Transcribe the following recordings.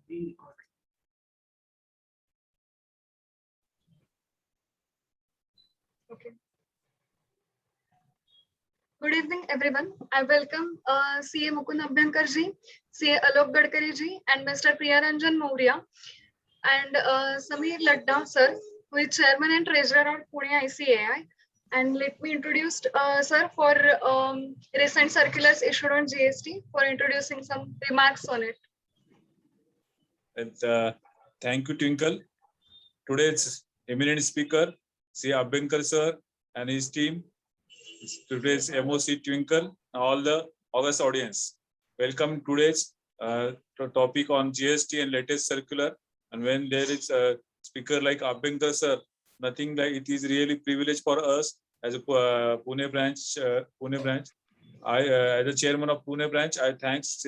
Okay. Good evening, everyone. I welcome CA Mukund Abhyankar ji, CA Alok Gadkari ji, and Mr. Priyaranjan Maurya, and Sameer Ladda, sir, who is Chairman and Treasurer at Pune ICAI. And let me introduce sir for recent circulars issued on GST for introducing some remarks on it. And thank you, Twinkle. Today's eminent speaker, C. Abhyankar sir and his team. Today's MOC Twinkle, all the August audience. Welcome today's topic on GST and latest circular. And when there is a speaker like Abhyankar sir, nothing like it is really privilege for us as a Pune branch. I as the chairman of Pune branch, I thanks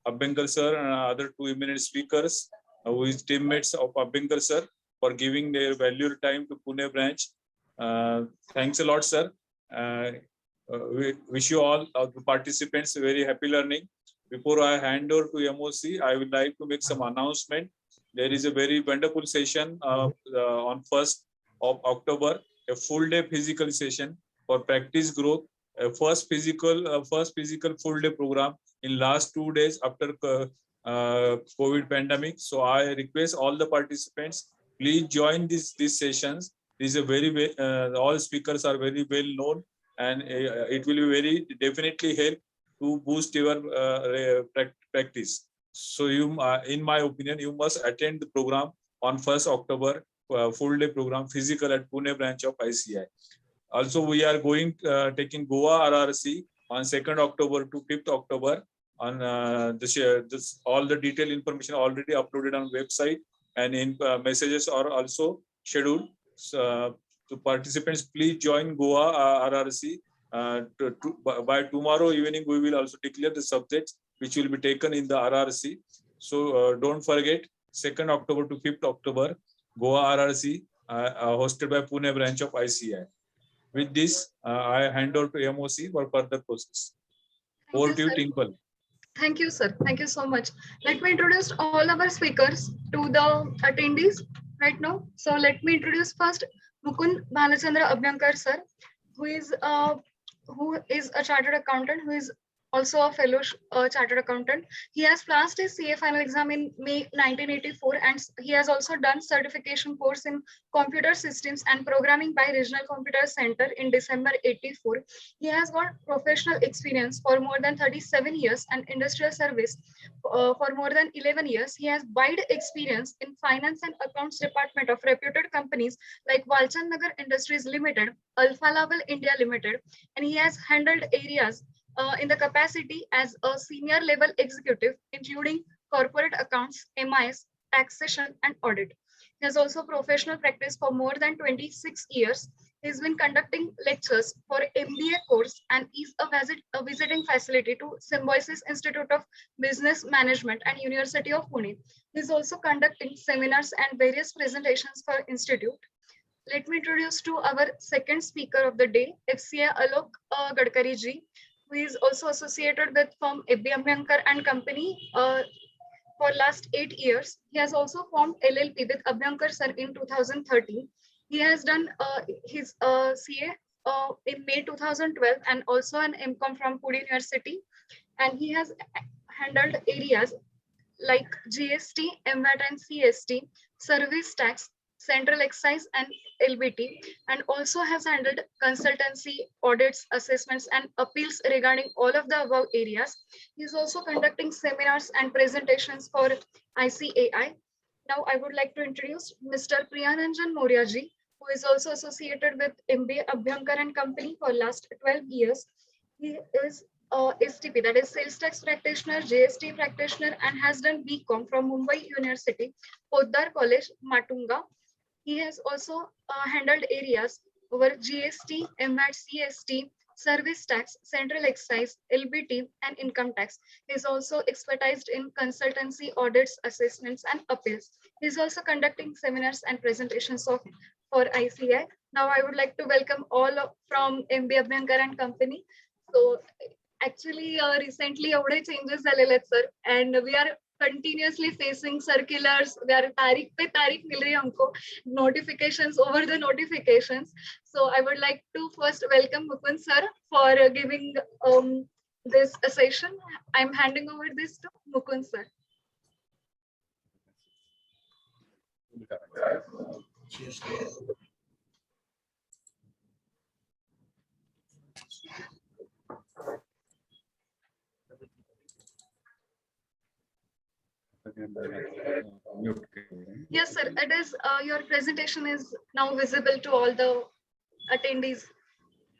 Abhyankar sir and other two eminent speakers, who is teammates of Abhyankar sir, for giving their valuable time to Pune branch. Thanks a lot, sir. We wish you all the participants very happy learning. Before I hand over to MOC, I would like to make some announcement. There is a very wonderful session on 1st of October, a full day physical session for practice growth. First physical full day program in last 2 days after COVID pandemic. So I request all the participants, please join these sessions. This is a very all speakers are very well known, and it will be very definitely help to boost your practice. So you, in my opinion, you must attend the program on 1st October, full day program physical at Pune branch of ICAI. Also, we are going taking Goa RRC on 2nd October to 5th October. On this all the detailed information already uploaded on website, and in messages are also scheduled. So participants, please join Goa RRC. By tomorrow evening, we will also declare the subjects which will be taken in the RRC. So don't forget, 2nd October to 5th October, Goa RRC hosted by Pune branch of ICAI. With this, I hand over to MOC for further process. Over to you, Tinkle. Thank you, sir. Thank you so much. Let me introduce all our speakers to the attendees right now. So let me introduce first Mukund Bhalachandra Abhyankar, sir, who is a chartered accountant, who is also a fellow chartered accountant. He has passed his CA final exam in May 1984, and he has also done certification course in computer systems and programming by Regional Computer Center in December 84. He has got professional experience for more than 37 years and industrial service for more than 11 years. He has wide experience in finance and accounts department of reputed companies like Walchand Nagar Industries Limited, Alpha Laval India Limited, and he has handled areas in the capacity as a senior level executive, including corporate accounts, MIS, taxation, and audit. He has also professional practice for more than 26 years. He's been conducting lectures for MBA course and is a visiting facility to Symbiosis Institute of Business Management and University of Pune. He's also conducting seminars and various presentations for institute. Let me introduce to our second speaker of the day, FCA Alok Gadkari ji, who is also associated with firm AB Abhyankar and Company for last 8 years. He has also formed LLP with Abhyankar sir in 2013. He has done his CA in May 2012 and also an MCOM from Pune University. And he has handled areas like GST, MVAT and CST, service tax, central excise and LBT, and also has handled consultancy, audits, assessments, and appeals regarding all of the above areas. He is also conducting seminars and presentations for ICAI. Now, I would like to introduce Mr. Priyaranjan Maurya ji, who is also associated with MBA Abhyankar and Company for last 12 years. He is STP, that is Sales Tax Practitioner, GST Practitioner, and has done BCom from Mumbai University, Poddar College, Matunga. He has also handled areas over GST, MVAT, CST, service tax, central excise, LBT, and income tax. He is also expertised in consultancy, audits, assessments, and appeals. He is also conducting seminars and presentations for ICAI. Now, I would like to welcome all from MB Abhyankar and Company. So, actually, recently, एवढे changes झालेले आहेत, sir, and we are continuously facing circulars. We are तारीख पे तारीख मिल रही है हमको, notifications over the notifications. So I would like to first welcome Mukund sir for giving this session. I'm handing over this to Mukund sir. Yes, sir. It is. Your presentation is now visible to all the attendees.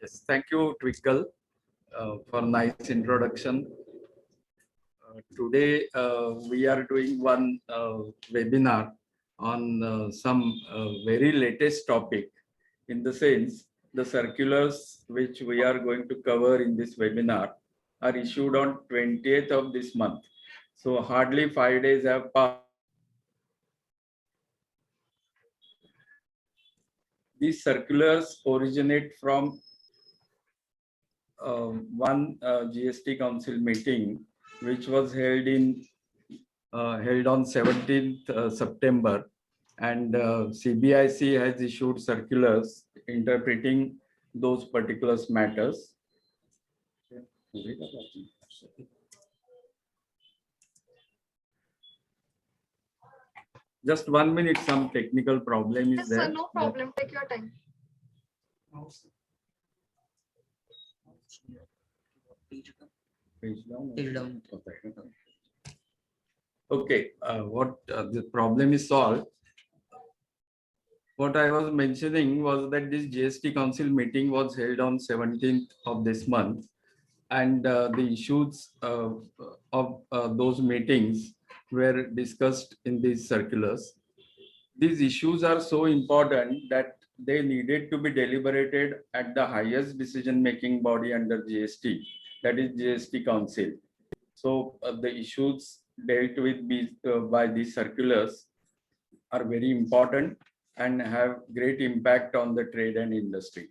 Yes, thank you, Twinkle, for nice introduction. Today, we are doing one webinar on some very latest topic. In the sense, the circulars which we are going to cover in this webinar are issued on 20th of this month. So hardly 5 days have passed. These circulars originate from one GST Council meeting, which was held on 17th September, and CBIC has issued circulars interpreting those particular matters. Just 1 minute, some technical problem is Yes, there. sir. No problem. Take your time. Page down. Okay, the problem is solved. What I was mentioning was that this GST Council meeting was held on 17th of this month, and the issues of those meetings were discussed in these circulars. These issues are so important that they needed to be deliberated at the highest decision-making body under GST, that is GST Council. So the issues dealt with by these circulars are very important and have great impact on the trade and industry.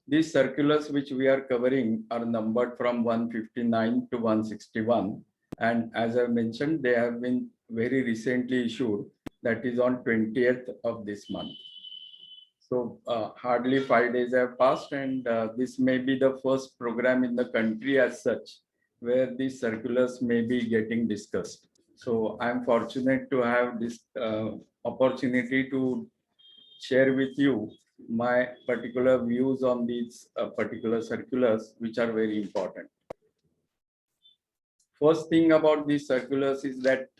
These circulars which we are covering are numbered from 159 to 161. And as I mentioned, they have been very recently issued, that is on 20th of this month. So hardly 5 days have passed, and this may be the first program in the country as such where these circulars may be getting discussed. So I'm fortunate to have this opportunity to share with you my particular views on these particular circulars, which are very important. First thing about these circulars is that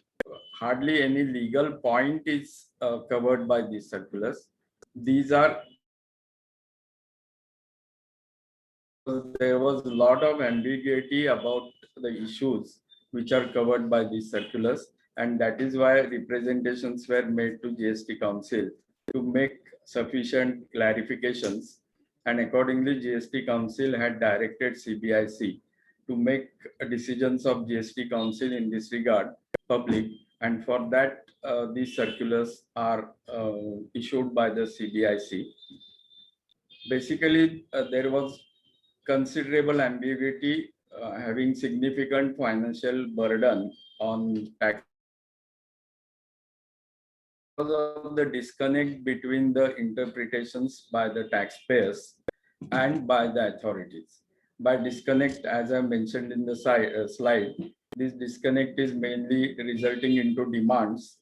hardly any legal point is covered by these circulars. There was a lot of ambiguity about the issues which are covered by these circulars, and that is why representations were made to GST Council to make sufficient clarifications, and accordingly GST Council had directed CBIC to make decisions of GST Council in this regard public, and for that these circulars are issued by the CBIC. Basically, there was considerable ambiguity having significant financial burden on tax because of the disconnect between the interpretations by the taxpayers and by the authorities. By disconnect, as I mentioned in the slide, this disconnect is mainly resulting into demands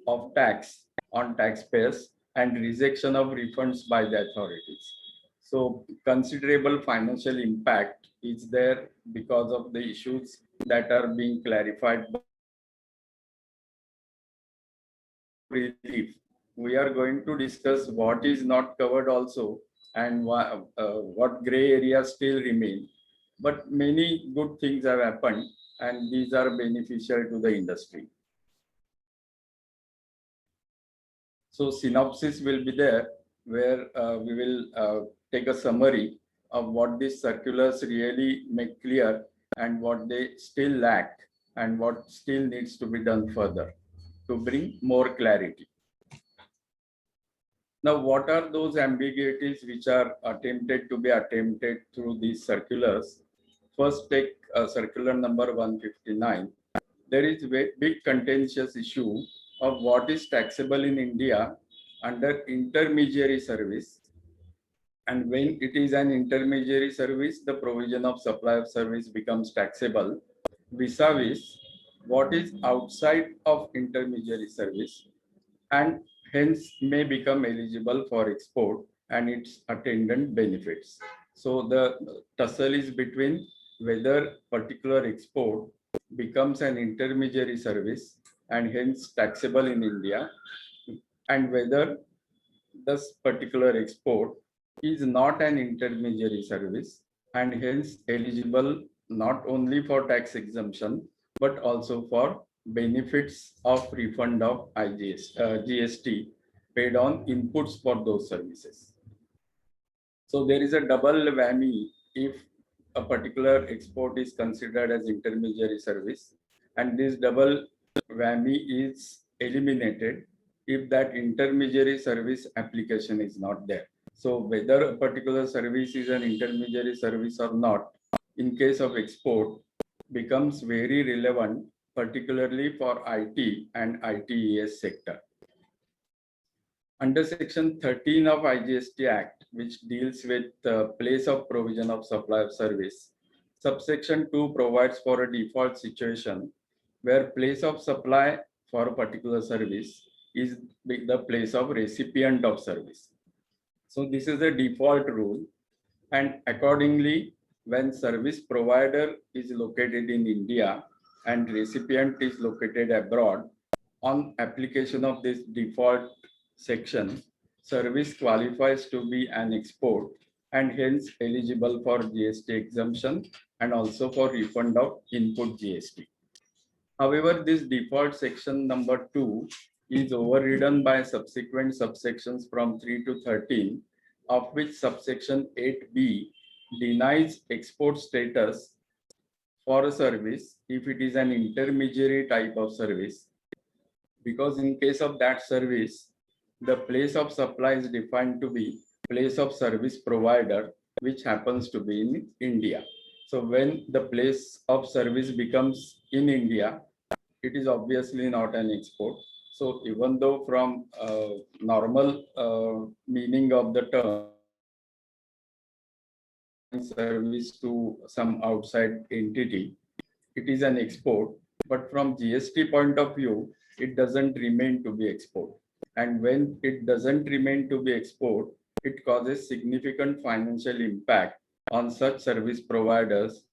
of tax on taxpayers and rejection of refunds by the authorities. So considerable financial impact is there because of the issues that are being clarified. Relief. We are going to discuss what is not covered also and what gray areas still remain. But many good things have happened, and these are beneficial to the industry. So synopsis will be there, where we will take a summary of what these circulars really make clear and what they still lack and what still needs to be done further to bring more clarity. Now, what are those ambiguities which are attempted through these circulars? First, take circular number 159. there is a big contentious issue of what is taxable in India under intermediary service. And when it is an intermediary service, the provision of supply of service becomes taxable, vis-a-vis what is outside of intermediary service, and hence may become eligible for export and its attendant benefits. So the tussle is between whether particular export becomes an intermediary service and hence taxable in India, and whether this particular export is not an intermediary service and hence eligible not only for tax exemption but also for benefits of refund of GST paid on inputs for those services. So there is a double whammy if a particular export is considered as intermediary service, and this double whammy is eliminated if that intermediary service application is not there. So whether a particular service is an intermediary service or not, in case of export, becomes very relevant, particularly for IT and ITES sector. Under Section 13 of IGST Act, which deals with the place of provision of supply of service, subsection 2 provides for a default situation where place of supply for a particular service is the place of recipient of service. So this is the default rule, and accordingly, when service provider is located in India and recipient is located abroad, on application of this default section, service qualifies to be an export and hence eligible for GST exemption and also for refund of input GST. However, this default section number 2 is overridden by subsequent subsections from 3 to 13, of which subsection 8B denies export status for a service if it is an intermediary type of service, because in case of that service, the place of supply is defined to be place of service provider, which happens to be in India. So when the place of service becomes in India, it is obviously not an export. So even though from normal meaning of the term, service to some outside entity, it is an export, but from GST point of view, it doesn't remain to be export. And when it doesn't remain to be export, it causes significant financial impact on such service providers.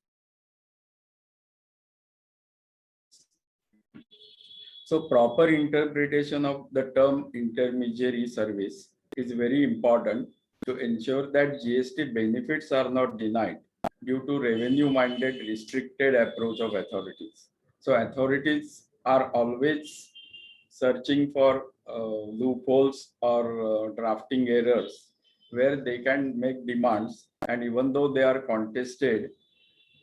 So proper interpretation of the term intermediary service is very important to ensure that GST benefits are not denied due to revenue-minded restricted approach of authorities. So authorities are always searching for loopholes or drafting errors where they can make demands, and even though they are contested,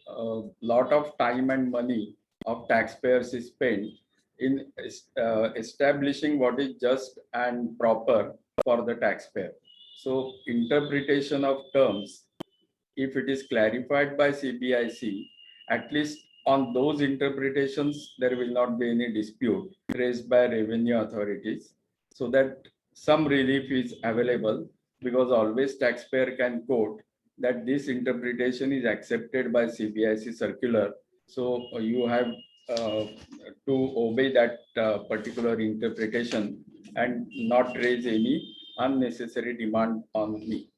a lot of time and money of taxpayers is spent in establishing what is just and proper for the taxpayer. So interpretation of terms, if it is clarified by CBIC, at least on those interpretations, there will not be any dispute raised by revenue authorities, so that some relief is available, because always taxpayer can quote that this interpretation is accepted by CBIC circular. So you have to obey that particular interpretation and not raise any unnecessary demand on me.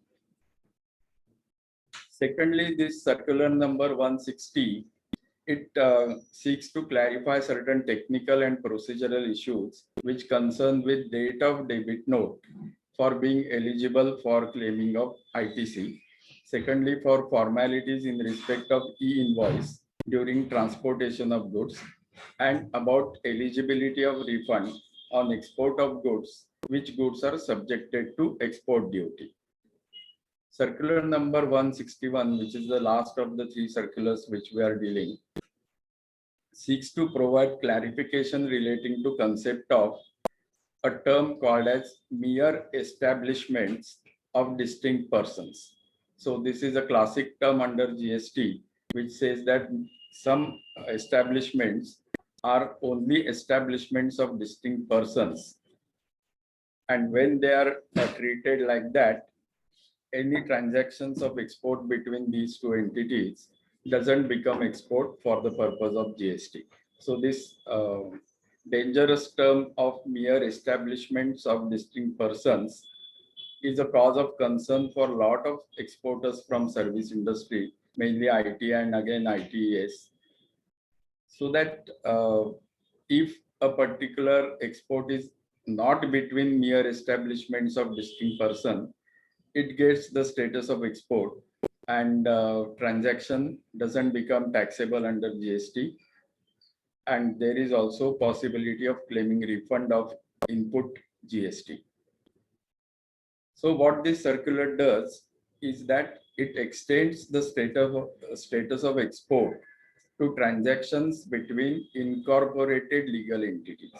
Secondly, this circular number 160, it seeks to clarify certain technical and procedural issues which concern with date of debit note for being eligible for claiming of ITC. Secondly, for formalities in respect of e-invoice during transportation of goods, and about eligibility of refund on export of goods, which goods are subjected to export duty. Circular number 161, which is the last of the 3 circulars which we are dealing, seeks to provide clarification relating to concept of a term called as mere establishments of distinct persons. So this is a classic term under GST, which says that some establishments are only establishments of distinct persons. And when they are treated like that, any transactions of export between these two entities doesn't become export for the purpose of GST. So this dangerous term of mere establishments of distinct persons is a cause of concern for a lot of exporters from service industry, mainly IT and again ITES. So that if a particular export is not between mere establishments of distinct person, it gets the status of export and transaction doesn't become taxable under GST. And there is also possibility of claiming refund of input GST. So what this circular does is that it extends the status of export to transactions between incorporated legal entities.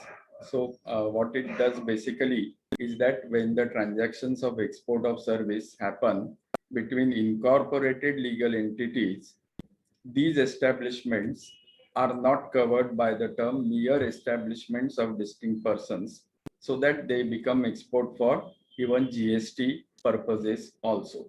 So what it does basically is that when the transactions of export of service happen between incorporated legal entities, these establishments are not covered by the term mere establishments of distinct persons, so that they become export for even GST purposes also.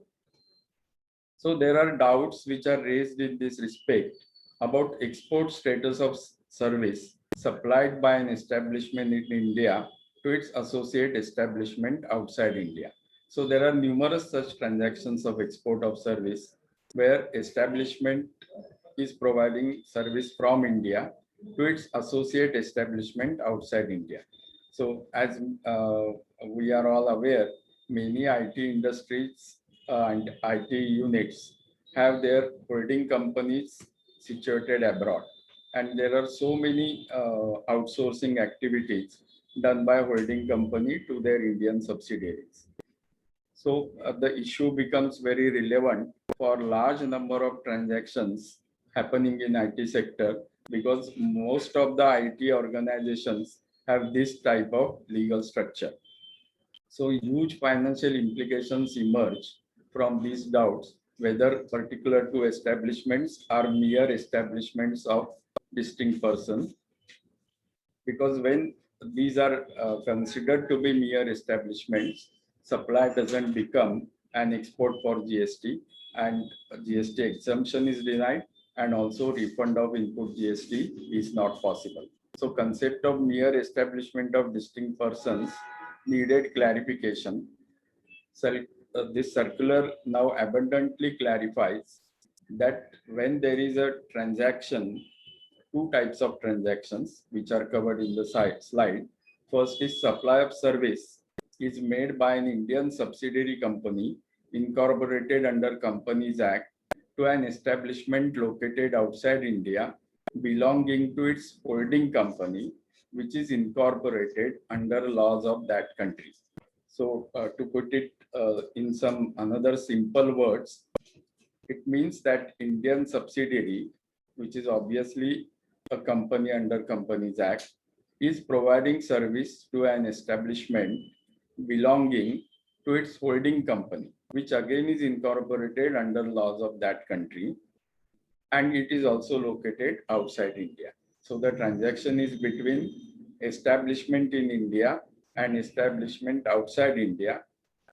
So there are doubts which are raised in this respect about export status of service supplied by an establishment in India to its associate establishment outside India. So there are numerous such transactions of export of service where establishment is providing service from India to its associate establishment outside India. So as we are all aware, many IT industries and IT units have their holding companies situated abroad. And there are so many outsourcing activities done by holding company to their Indian subsidiaries. So the issue becomes very relevant for large number of transactions happening in IT sector, because most of the IT organizations have this type of legal structure. So huge financial implications emerge from these doubts, whether particular two establishments are mere establishments of distinct persons. Because when these are considered to be mere establishments, supply doesn't become an export for GST, and GST exemption is denied, and also refund of input GST is not possible. So concept of mere establishment of distinct persons needed clarification. So this circular now abundantly clarifies that when there is a transaction, two types of transactions which are covered in the slide. First is supply of service is made by an Indian subsidiary company incorporated under Companies Act to an establishment located outside India belonging to its holding company, which is incorporated under laws of that country. So to put it in some another simple words, it means that Indian subsidiary, which is obviously a company under Companies Act, is providing service to an establishment belonging to its holding company, which again is incorporated under laws of that country, and it is also located outside India. So the transaction is between establishment in India and establishment outside India,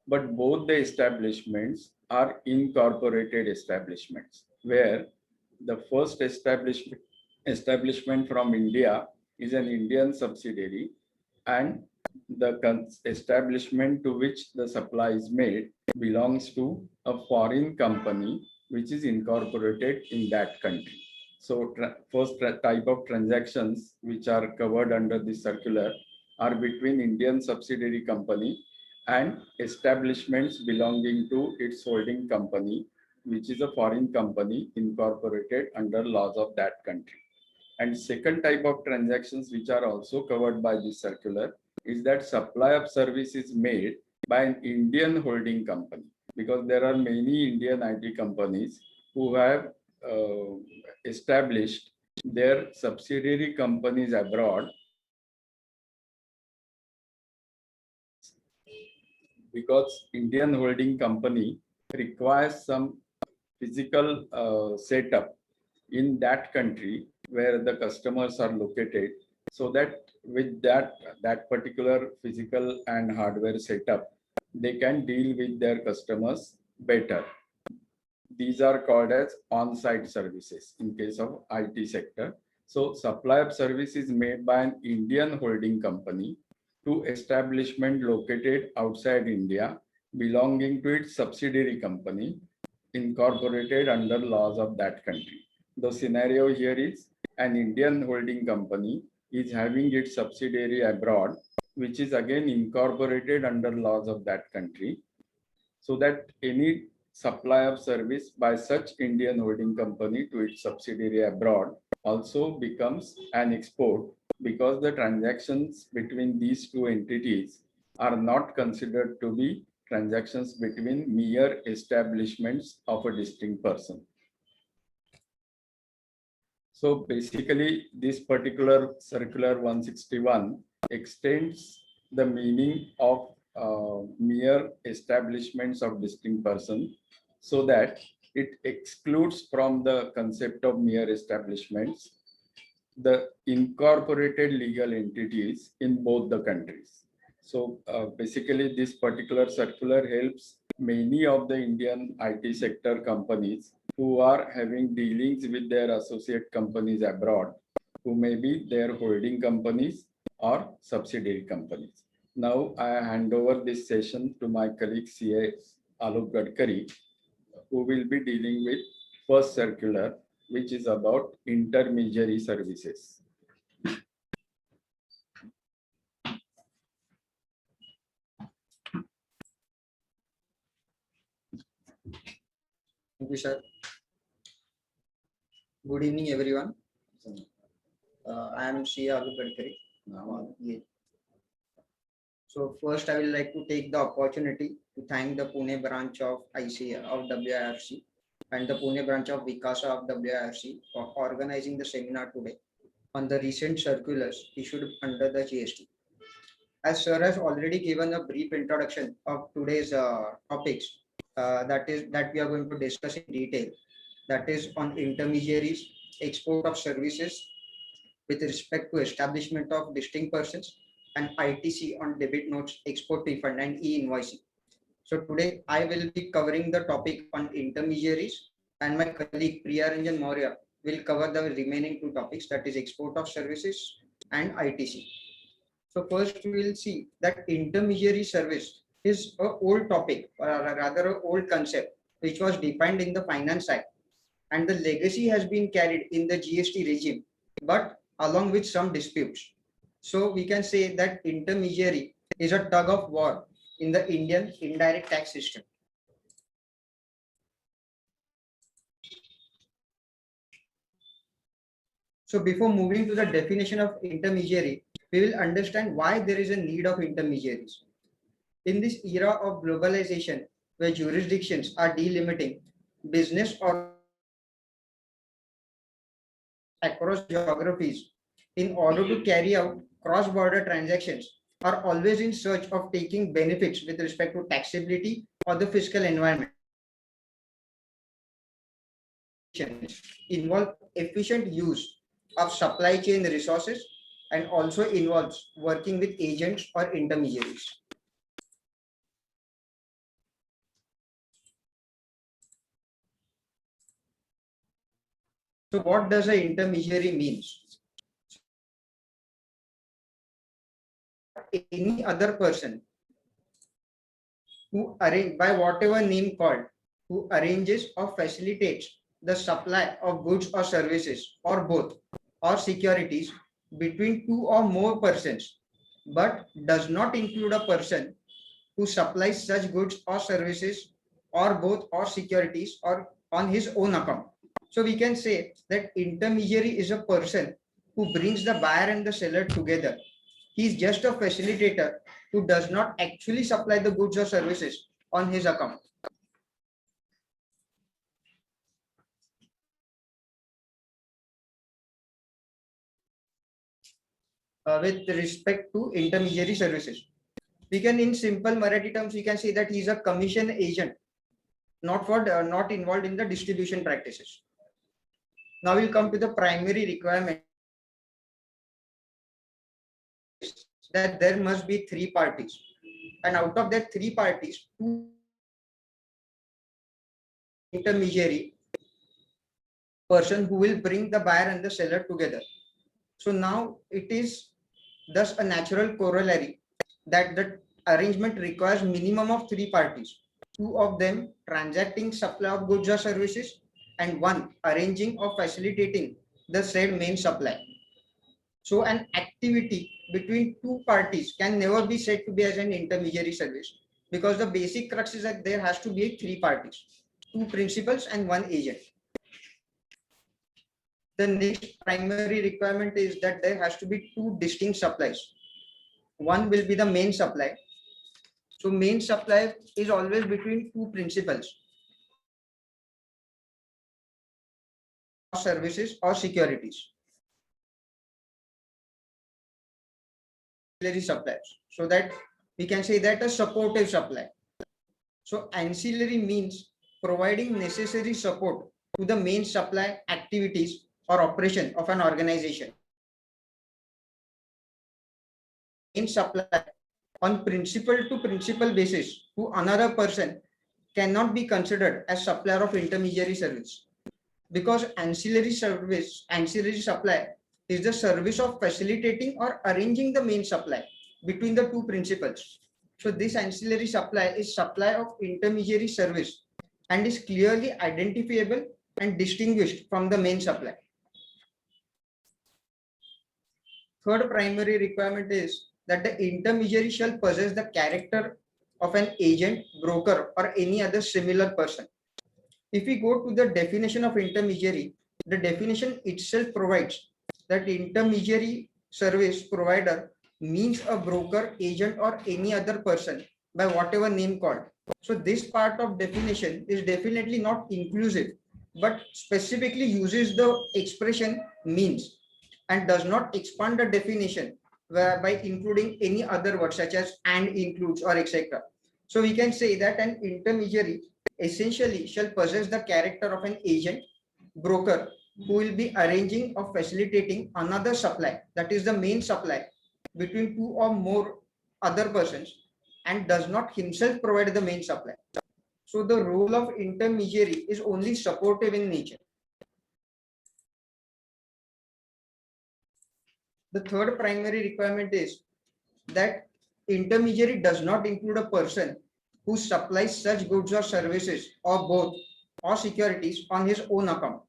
but both the establishments are incorporated establishments, where the first establishment from India is an Indian subsidiary, and the establishment to which the supply is made belongs to a foreign company which is incorporated in that country. So first type of transactions which are covered under this circular are between Indian subsidiary company and establishments belonging to its holding company, which is a foreign company incorporated under laws of that country. And second type of transactions which are also covered by this circular is that supply of service is made by an Indian holding company, because there are many Indian IT companies who have established their subsidiary companies abroad, because Indian holding company requires some physical setup in that country where the customers are located, so that with that particular physical and hardware setup, they can deal with their customers better. These are called as on-site services in case of IT sector. So supply of service is made by an Indian holding company to establishment located outside India belonging to its subsidiary company incorporated under laws of that country. The scenario here is an Indian holding company is having its subsidiary abroad, which is again incorporated under laws of that country, so that any supply of service by such Indian holding company to its subsidiary abroad also becomes an export, because the transactions between these two entities are not considered to be transactions between mere establishments of a distinct person. So basically, this particular circular 161 extends the meaning of mere establishments of distinct person, so that it excludes from the concept of mere establishments the incorporated legal entities in both the countries. So basically, this particular circular helps many of the Indian IT sector companies who are having dealings with their associate companies abroad, who may be their holding companies or subsidiary companies. Now I hand over this session to my colleague CA Alok Gadkari, who will be dealing with first circular, which is about intermediary services. Thank you, sir. Good evening, everyone. I am C. Alok Gadkari. So first, I will like to take the opportunity to thank the Pune branch of ICA of WIRC and the Pune branch of Vikasa of WIRC for organizing the seminar today on the recent circulars issued under the GST. As sir has already given a brief introduction of today's topics, that we are going to discuss in detail, that is on intermediaries, export of services with respect to establishment of distinct persons, and ITC on debit notes, export refund, and e-invoicing. So today I will be covering the topic on intermediaries, and my colleague Priyaranjan Maurya will cover the remaining two topics, that is export of services and ITC. So first we will see that intermediary service is an old topic, or rather an old concept, which was defined in the Finance Act, and the legacy has been carried in the GST regime, but along with some disputes. So we can say that intermediary is a tug of war in the Indian indirect tax system. So before moving to the definition of intermediary, we will understand why there is a need of intermediaries. In this era of globalization, where jurisdictions are delimiting business or across geographies, in order to carry out cross-border transactions, are always in search of taking benefits with respect to taxability or the fiscal environment. Involve efficient use of supply chain resources and also involves working with agents or intermediaries. So what does an intermediary means? Any other person who arrange by whatever name called, who arranges or facilitates the supply of goods or services or both or securities between two or more persons, but does not include a person who supplies such goods or services or both or securities or on his own account. So we can say that intermediary is a person who brings the buyer and the seller together. He is just a facilitator who does not actually supply the goods or services on his account. With respect to intermediary services, we can, in simple Marathi terms, we can say that he is a commission agent, not involved in the distribution practices. Now we'll come to the primary requirement, that there must be three parties, and out of that three parties, two intermediary person who will bring the buyer and the seller together. So now it is thus a natural corollary that the arrangement requires minimum of three parties, two of them transacting supply of goods or services, and one arranging or facilitating the said main supply. So an activity between two parties can never be said to be as an intermediary service, because the basic crux is that there has to be three parties, two principals and one agent. The next primary requirement is that there has to be two distinct supplies. One will be the main supply. So main supply is always between two principals, services or securities. Ancillary supplies, so that we can say that a supportive supply. So ancillary means providing necessary support to the main supply activities or operation of an organization. Main supply on principal to principal basis to another person cannot be considered as supplier of intermediary service, because ancillary supply is the service of facilitating or arranging the main supply between the two principals. So this ancillary supply is supply of intermediary service and is clearly identifiable and distinguished from the main supply. Third primary requirement is that the intermediary shall possess the character of an agent, broker, or any other similar person. If we go to the definition of intermediary, the definition itself provides that intermediary service provider means a broker, agent, or any other person by whatever name called. So this part of definition is definitely not inclusive, but specifically uses the expression means and does not expand the definition by including any other word such as and, includes, or etc. So we can say that an intermediary essentially shall possess the character of an agent, broker, who will be arranging or facilitating another supply, that is the main supply, between two or more other persons, and does not himself provide the main supply. So the role of intermediary is only supportive in nature. The third primary requirement is that intermediary does not include a person who supplies such goods or services or both or securities on his own account.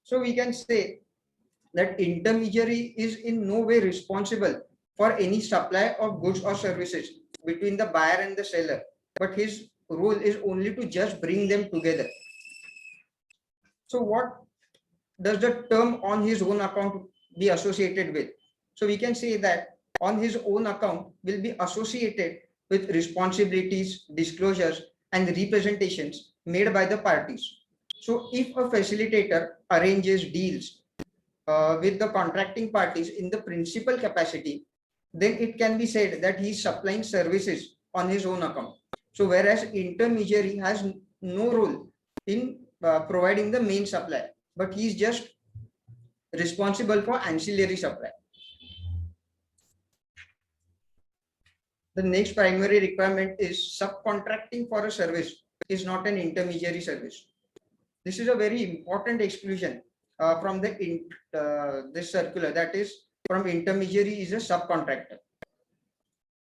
So we can say that intermediary is in no way responsible for any supply of goods or services between the buyer and the seller, but his role is only to just bring them together. So what does the term on his own account be associated with? So we can say that on his own account will be associated with responsibilities, disclosures, and representations made by the parties. So if a facilitator arranges deals with the contracting parties in the principal capacity, then it can be said that he is supplying services on his own account. So whereas intermediary has no role in providing the main supply, but he is just responsible for ancillary supply. The next primary requirement is subcontracting for a service is not an intermediary service. This is a very important exclusion from this circular, that is, from intermediary is a subcontractor.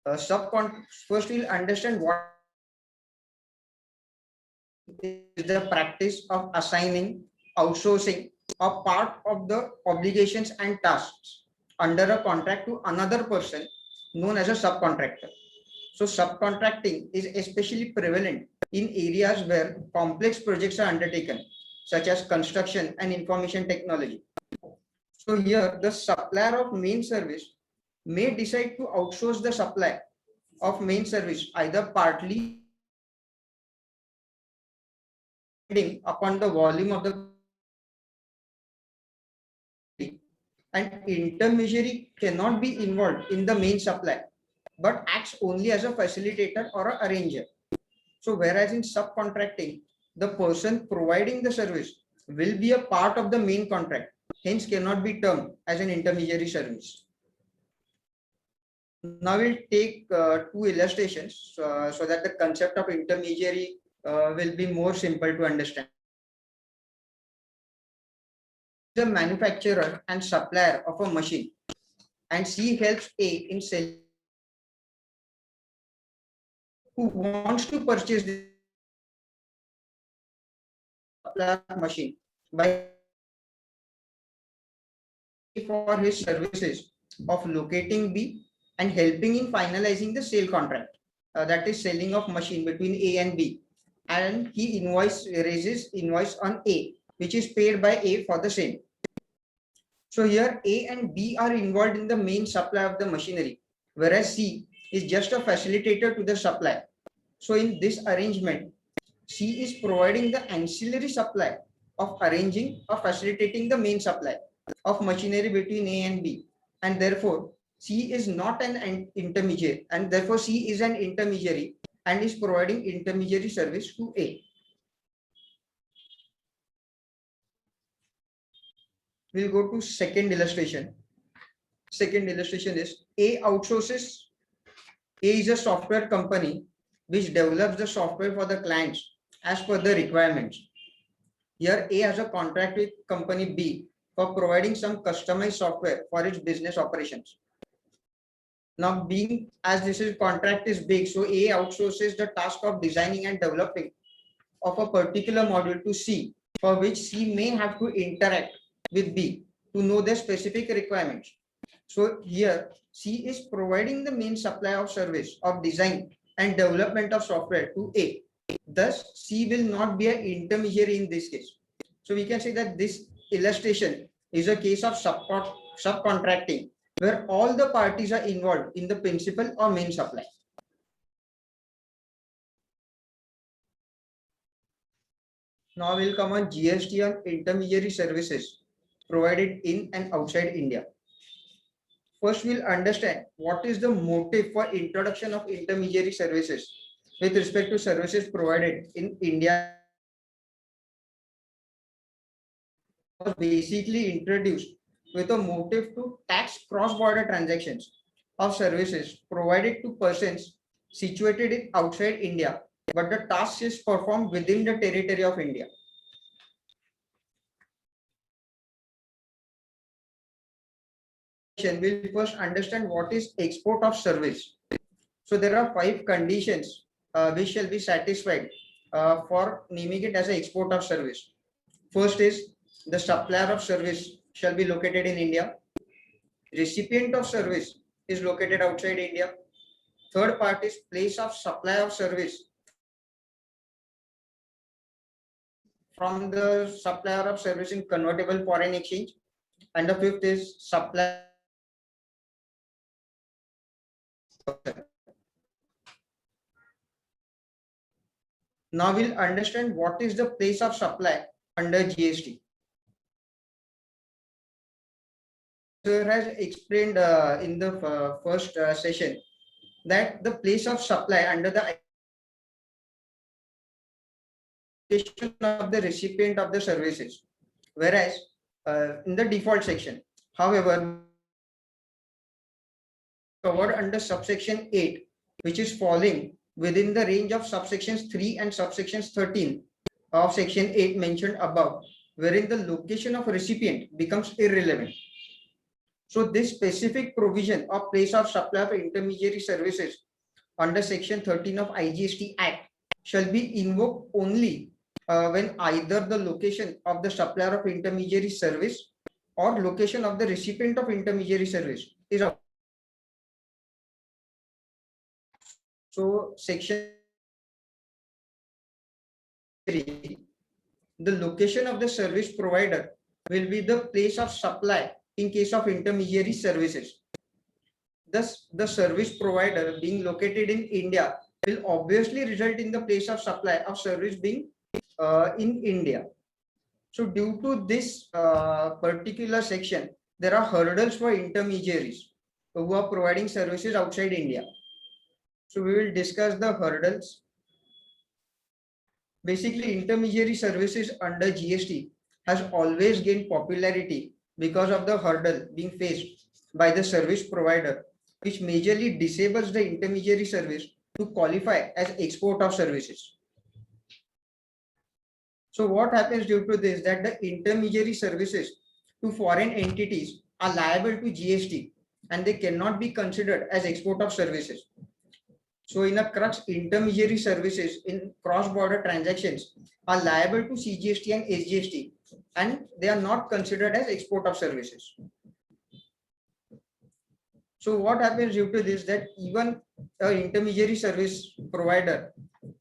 First we'll understand what is the practice of assigning, outsourcing a part of the obligations and tasks under a contract to another person known as a subcontractor. So subcontracting is especially prevalent in areas where complex projects are undertaken, such as construction and information technology. So here the supplier of main service may decide to outsource the supply of main service either partly upon the volume of the, and intermediary cannot be involved in the main supply but acts only as a facilitator or an arranger. So whereas in subcontracting, the person providing the service will be a part of the main contract, hence cannot be termed as an intermediary service. Now we'll take two illustrations so that the concept of intermediary will be more simple to understand. The manufacturer and supplier of a machine, and C helps A in selling, who wants to purchase the machine by for his services of locating B and helping in finalizing the sale contract, that is selling of machine between A and B, and he raises invoice on A, which is paid by A for the same. So here A and B are involved in the main supply of the machinery, whereas C is just a facilitator to the supply. So in this arrangement, C is providing the ancillary supply of arranging or facilitating the main supply of machinery between A and B, and therefore C is not an intermediary, and therefore C is an intermediary and is providing intermediary service to A. We'll go to second illustration. Second illustration is A outsources. A is a software company which develops the software for the clients as per the requirements. Here A has a contract with company B for providing some customized software for its business operations. Now, being as this is contract is big, so A outsources the task of designing and developing of a particular module to C, for which C may have to interact with B to know their specific requirements. So here C is providing the main supply of service of design and development of software to A. Thus, C will not be an intermediary in this case. So we can say that this illustration is a case of subcontracting, where all the parties are involved in the principal or main supply. Now we'll come on GST on intermediary services provided in and outside India. First, we'll understand what is the motive for introduction of intermediary services with respect to services provided in India. Was basically introduced with a motive to tax cross-border transactions of services provided to persons situated in outside India, but the task is performed within the territory of India. We'll first understand what is export of service. So there are 5 conditions which shall be satisfied for naming it as an export of service. First is the supplier of service shall be located in India. Recipient of service is located outside India. Third part is place of supply of service from the supplier of service in convertible foreign exchange. And the fifth is supply. Now we'll understand what is the place of supply under GST. Sir has explained in the first session that the place of supply under the of the recipient of the services, whereas in the default section, however, covered under subsection 8, which is falling within the range of subsections 3 and subsections 13 of section 8 mentioned above, wherein the location of recipient becomes irrelevant. So this specific provision of place of supply of intermediary services under section 13 of IGST Act shall be invoked only when either the location of the supplier of intermediary service or location of the recipient of intermediary service is out. So section 3, the location of the service provider will be the place of supply in case of intermediary services. Thus, the service provider being located in India will obviously result in the place of supply of service being in India. So due to this particular section, there are hurdles for intermediaries who are providing services outside India. So we will discuss the hurdles. Basically, intermediary services under GST has always gained popularity because of the hurdle being faced by the service provider, which majorly disables the intermediary service to qualify as export of services. So what happens due to this, that the intermediary services to foreign entities are liable to GST and they cannot be considered as export of services. So in a crux, intermediary services in cross-border transactions are liable to CGST and SGST and they are not considered as export of services. So what happens due to this, that even an intermediary service provider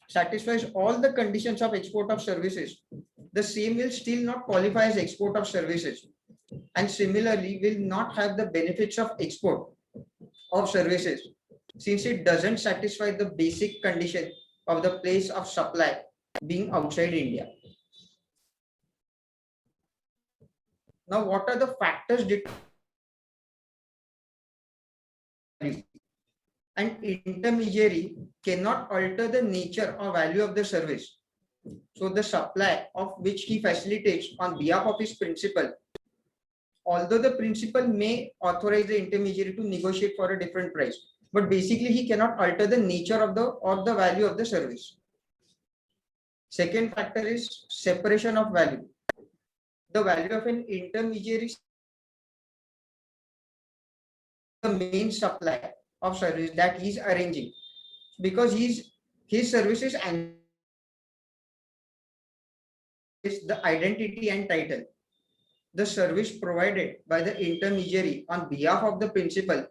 satisfies all the conditions of export of services, the same will still not qualify as export of services and similarly will not have the benefits of export of services since it doesn't satisfy the basic condition of the place of supply being outside India. Now, what are the factors and intermediary cannot alter the nature or value of the service. So the supply of which he facilitates on behalf of his principal, although the principal may authorize the intermediary to negotiate for a different price, but basically he cannot alter the nature of the value of the service. Second factor is separation of value. The value of an intermediary, the main supply of service that he's arranging, because his services and is the identity and title. The service provided by the intermediary on behalf of the principal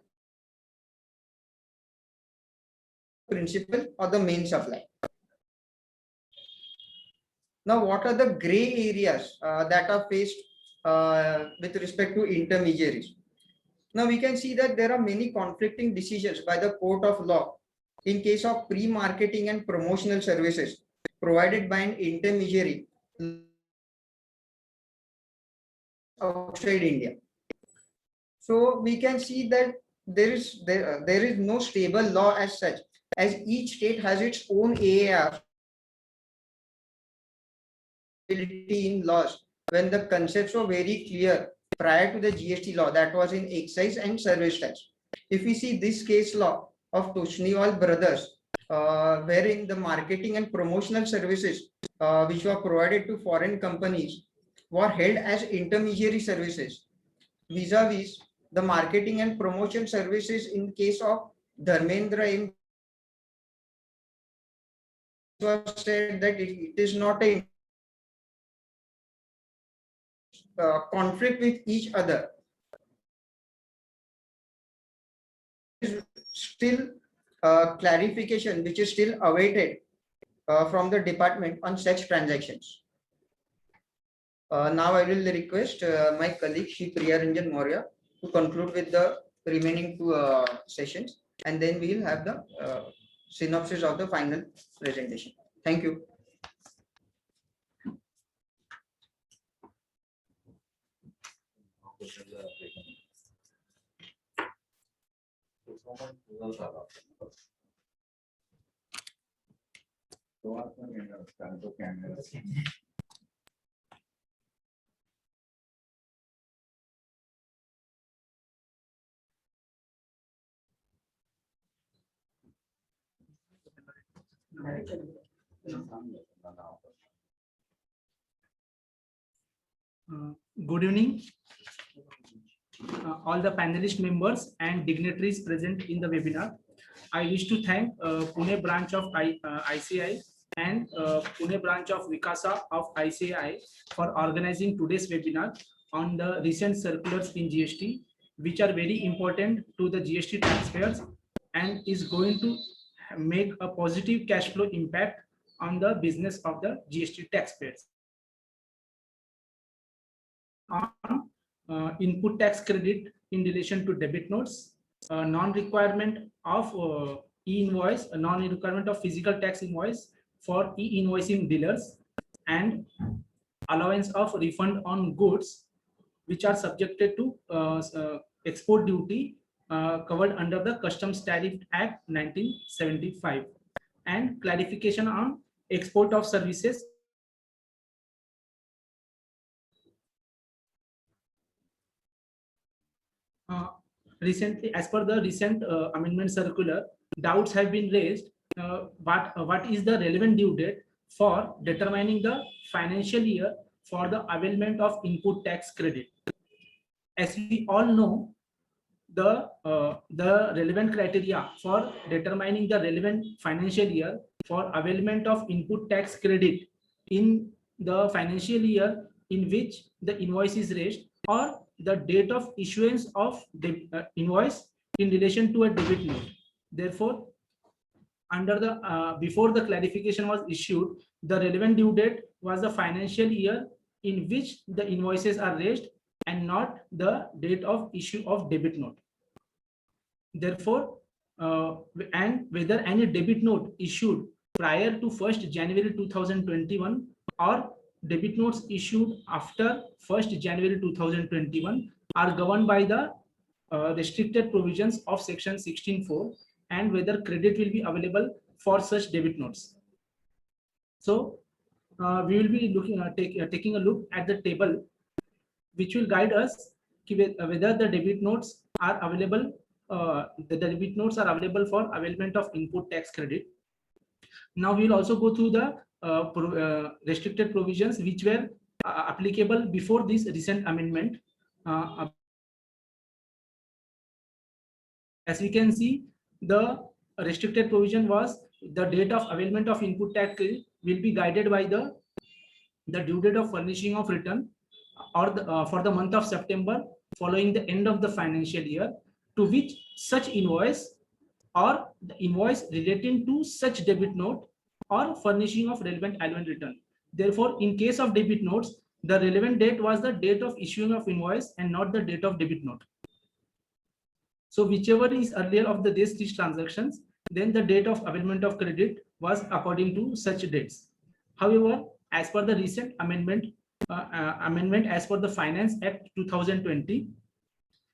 or the main supply. Now, what are the gray areas that are faced with respect to intermediaries? Now, we can see that there are many conflicting decisions by the court of law in case of pre-marketing and promotional services provided by an intermediary outside India. So we can see that there is no stable law as such, as each state has its own AAR in laws when the concepts were very clear prior to the GST law, that was in excise and service tax. If we see this case law of Toshniwal brothers, wherein the marketing and promotional services which were provided to foreign companies were held as intermediary services, vis-a-vis the marketing and promotion services in case of Dharmendra M. was said that it is not a conflict with each other. Still clarification which is still awaited from the department on such transactions. Now I will request my colleague Shri Priyaranjan Maurya to conclude with the remaining two sessions, and then we will have the synopsis of the final presentation. Thank you. Good evening, all the panelist members and dignitaries present in the webinar. I wish to thank Pune branch of ICAI and Pune branch of Vikasa of ICAI for organizing today's webinar on the recent circulars in GST, which are very important to the GST taxpayers and is going to make a positive cash flow impact on the business of the GST taxpayers. On input tax credit in relation to debit notes, non-requirement of e-invoice, non-requirement of physical tax invoice for e-invoicing dealers, and allowance of refund on goods which are subjected to export duty covered under the Customs Tariff Act 1975, and clarification on export of services recently, as per the recent amendment circular, doubts have been raised. What is the relevant due date for determining the financial year for the availment of input tax credit? As we all know, the relevant criteria for determining the relevant financial year for availment of input tax credit in the financial year in which the invoice is raised, or the date of issuance of the invoice in relation to a debit note. Therefore, under the before the clarification was issued, the relevant due date was the financial year in which the invoices are raised and not the date of issue of debit note. Therefore, and whether any debit note issued prior to 1st January 2021 or debit notes issued after 1st January 2021 are governed by the restricted provisions of section 16(4), and whether credit will be available for such debit notes. So we will be looking taking a look at the table which will guide us whether the debit notes are available. The debit notes are available for availment of input tax credit. Now we will also go through the restricted provisions which were applicable before this recent amendment. As we can see, the restricted provision was the date of availment of input tax credit will be guided by the due date of furnishing of return or for the month of September following the end of the financial year, to which such invoice or the invoice relating to such debit note or furnishing of relevant annual return. Therefore, in case of debit notes, the relevant date was the date of issuing of invoice and not the date of debit note. So whichever is earlier of these transactions, then the date of availment of credit was according to such dates. However, as per the recent amendment as per the Finance Act 2020,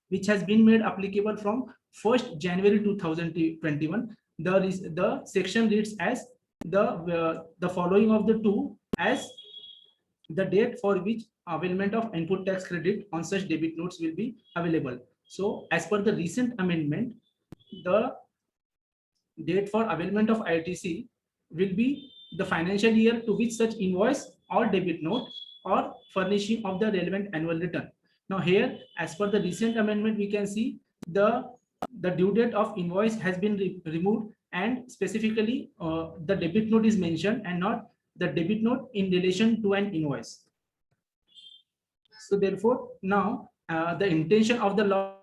which has been made applicable from 1st January 2021, the section reads as the following of the two as the date for which availment of input tax credit on such debit notes will be available. So as per the recent amendment, the date for availment of ITC will be the financial year to which such invoice or debit note or furnishing of the relevant annual return. Now here, as per the recent amendment, we can see the due date of invoice has been removed, and specifically the debit note is mentioned and not the debit note in relation to an invoice. So therefore, now the intention of the law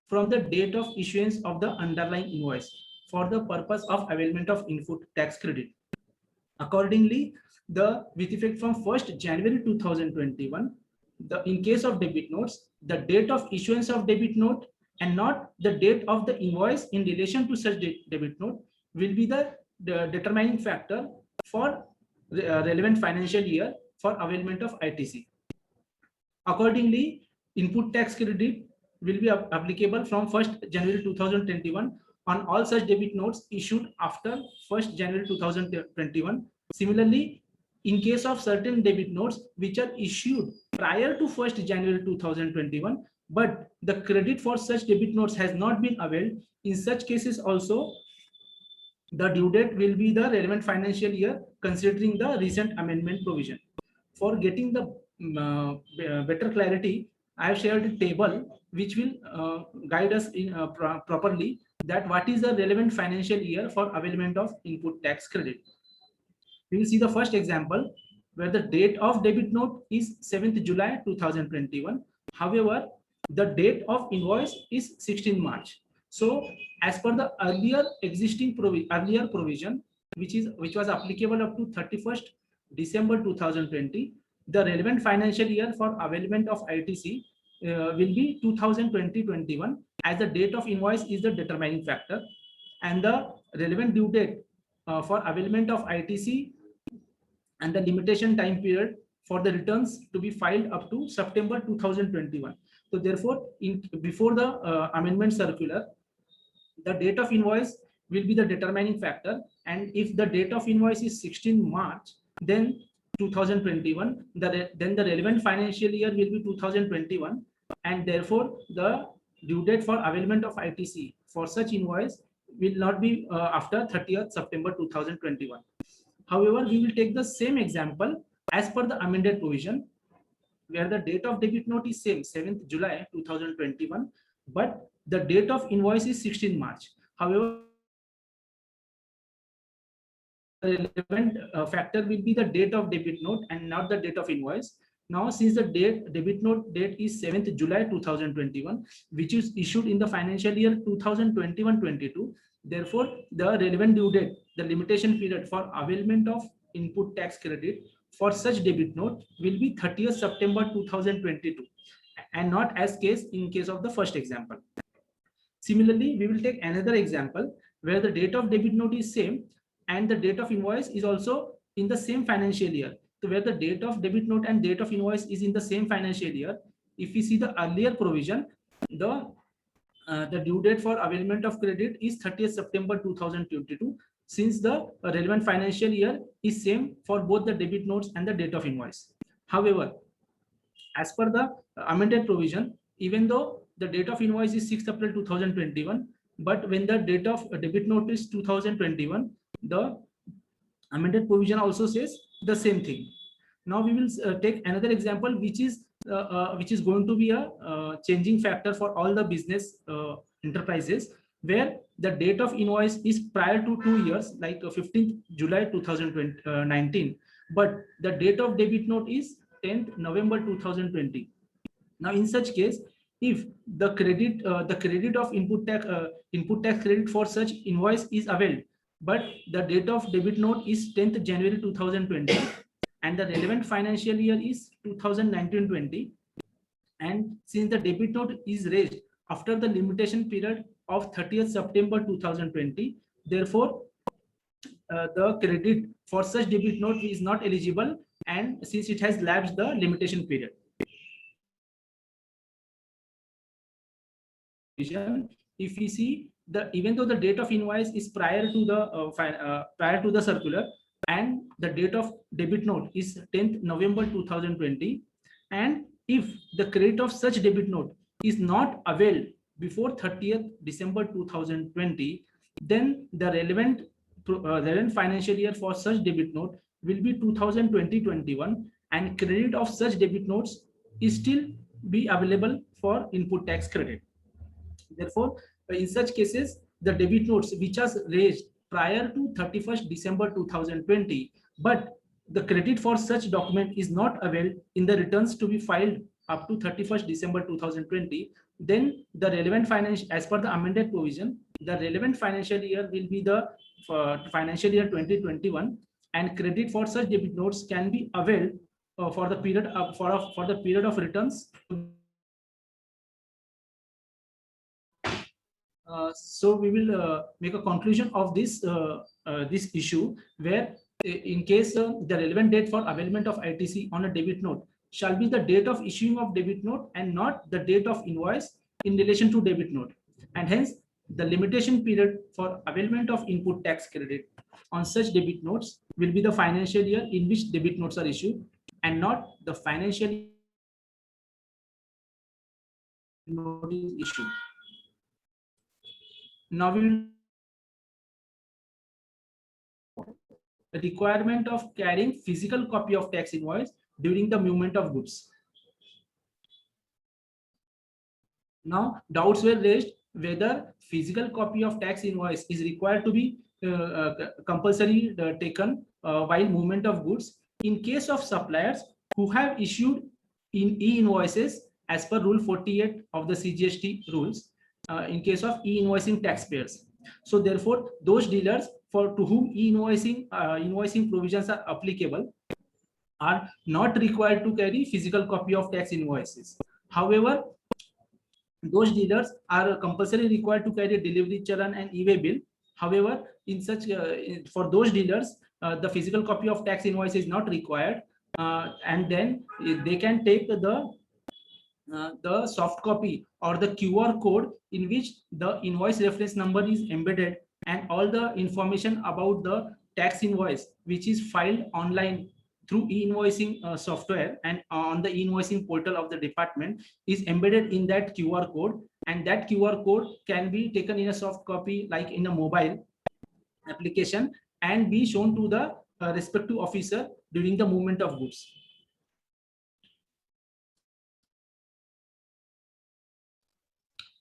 from the date of issuance of the underlying invoice for the purpose of availment of input tax credit. Accordingly, with effect from 1st January 2021, in case of debit notes, the date of issuance of debit note and not the date of the invoice in relation to such debit note will be the determining factor for relevant financial year for availment of ITC. Accordingly, input tax credit will be applicable from 1st January 2021 on all such debit notes issued after 1st January 2021. Similarly, in case of certain debit notes which are issued prior to 1st January 2021, but the credit for such debit notes has not been availed, in such cases also the due date will be the relevant financial year considering the recent amendment provision. For getting the better clarity, I have shared a table which will guide us in properly that what is the relevant financial year for availment of input tax credit. We will see the first example where the date of debit note is 7th July 2021. However, the date of invoice is 16 March. So as per the earlier existing provision, which was applicable up to 31st December 2020, the relevant financial year for availment of ITC will be 2020-21, as the date of invoice is the determining factor, and the relevant due date for availment of ITC and the limitation time period for the returns to be filed up to September 2021. So therefore, before the amendment circular, the date of invoice will be the determining factor, and if the date of invoice is 16 March, then 2021, then the relevant financial year will be 2021, and therefore the due date for availment of ITC for such invoice will not be after 30th September 2021. However, we will take the same example as per the amended provision, where the date of debit note is same 7th July 2021, but the date of invoice is 16th March. However, the relevant factor will be the date of debit note and not the date of invoice. Now, since the debit note date is 7th July 2021, which is issued in the financial year 2021-22, therefore the relevant due date, the limitation period for availment of input tax credit for such debit note will be 30th September 2022, and not as case in case of the first example. Similarly, we will take another example where the date of debit note is same and the date of invoice is also in the same financial year. So where the date of debit note and date of invoice is in the same financial year, if we see the earlier provision, the due date for availment of credit is 30th September 2022, since the relevant financial year is same for both the debit notes and the date of invoice. However, as per the amended provision, even though the date of invoice is 6th April 2021, but when the date of debit note is 2021, the amended provision also says the same thing. Now we will take another example, which is going to be a changing factor for all the business enterprises, where the date of invoice is prior to 2 years, like 15th July 2019, but the date of debit note is 10th November 2020. Now, in such case, if the credit of input tax credit for such invoice is availed, but the date of debit note is 10th January 2020, and the relevant financial year is 2019-20, and since the debit note is raised after the limitation period of 30th September 2020, therefore the credit for such debit note is not eligible, and since it has lapsed the limitation period. If we see, even though the date of invoice is prior to the circular, and the date of debit note is 10th November 2020, and if the credit of such debit note is not availed before 30th December 2020, then the relevant financial year for such debit note will be 2020-21, and credit of such debit notes is still be available for input tax credit. Therefore, in such cases, the debit notes which are raised prior to 31st December 2020, but the credit for such document is not availed in the returns to be filed up to 31st December 2020, then the relevant financial, as per the amended provision, the relevant financial year will be the financial year 2021, and credit for such debit notes can be availed for the period of returns. So we will make a conclusion of this issue, where in case the relevant date for availment of ITC on a debit note shall be the date of issuing of debit note and not the date of invoice in relation to debit note, and hence the limitation period for availment of input tax credit on such debit notes will be the financial year in which debit notes are issued, and not the financial note is issued. Now we will requirement of carrying physical copy of tax invoice during the movement of goods. Now doubts were raised whether physical copy of tax invoice is required to be compulsory taken while movement of goods in case of suppliers who have issued in e-invoices as per Rule 48 of the CGST rules, in case of e-invoicing taxpayers. So therefore, those dealers to whom e-invoicing provisions are applicable are not required to carry physical copy of tax invoices. However, those dealers are compulsory required to carry delivery challan and e-way bill. However, in such for those dealers, the physical copy of tax invoice is not required, and then they can take the soft copy or the QR code in which the invoice reference number is embedded, and all the information about the tax invoice which is filed online through e-invoicing software, and on the e-invoicing portal of the department is embedded in that QR code, and that QR code can be taken in a soft copy like in a mobile application and be shown to the respective officer during the movement of goods.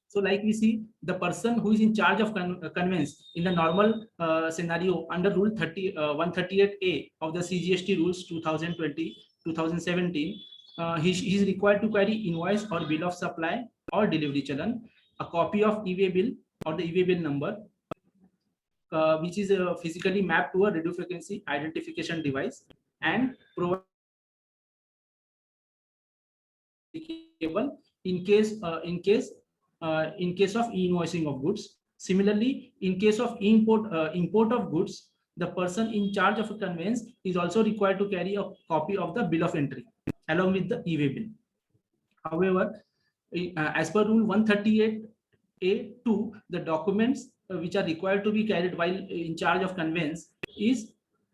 So like we see, the person who is in charge of conveyance in the normal scenario under Rule 138A of the CGST rules 2020-2017, he is required to carry invoice or bill of supply or delivery challan, a copy of e-way bill or the e-way bill number, which is physically mapped to a radio frequency identification device, and provide in case of e-invoicing of goods. Similarly, in case of import of goods, the person in charge of a conveyance is also required to carry a copy of the bill of entry along with the e-way bill. However, as per Rule 138A2, the documents which are required to be carried while in charge of conveyance is,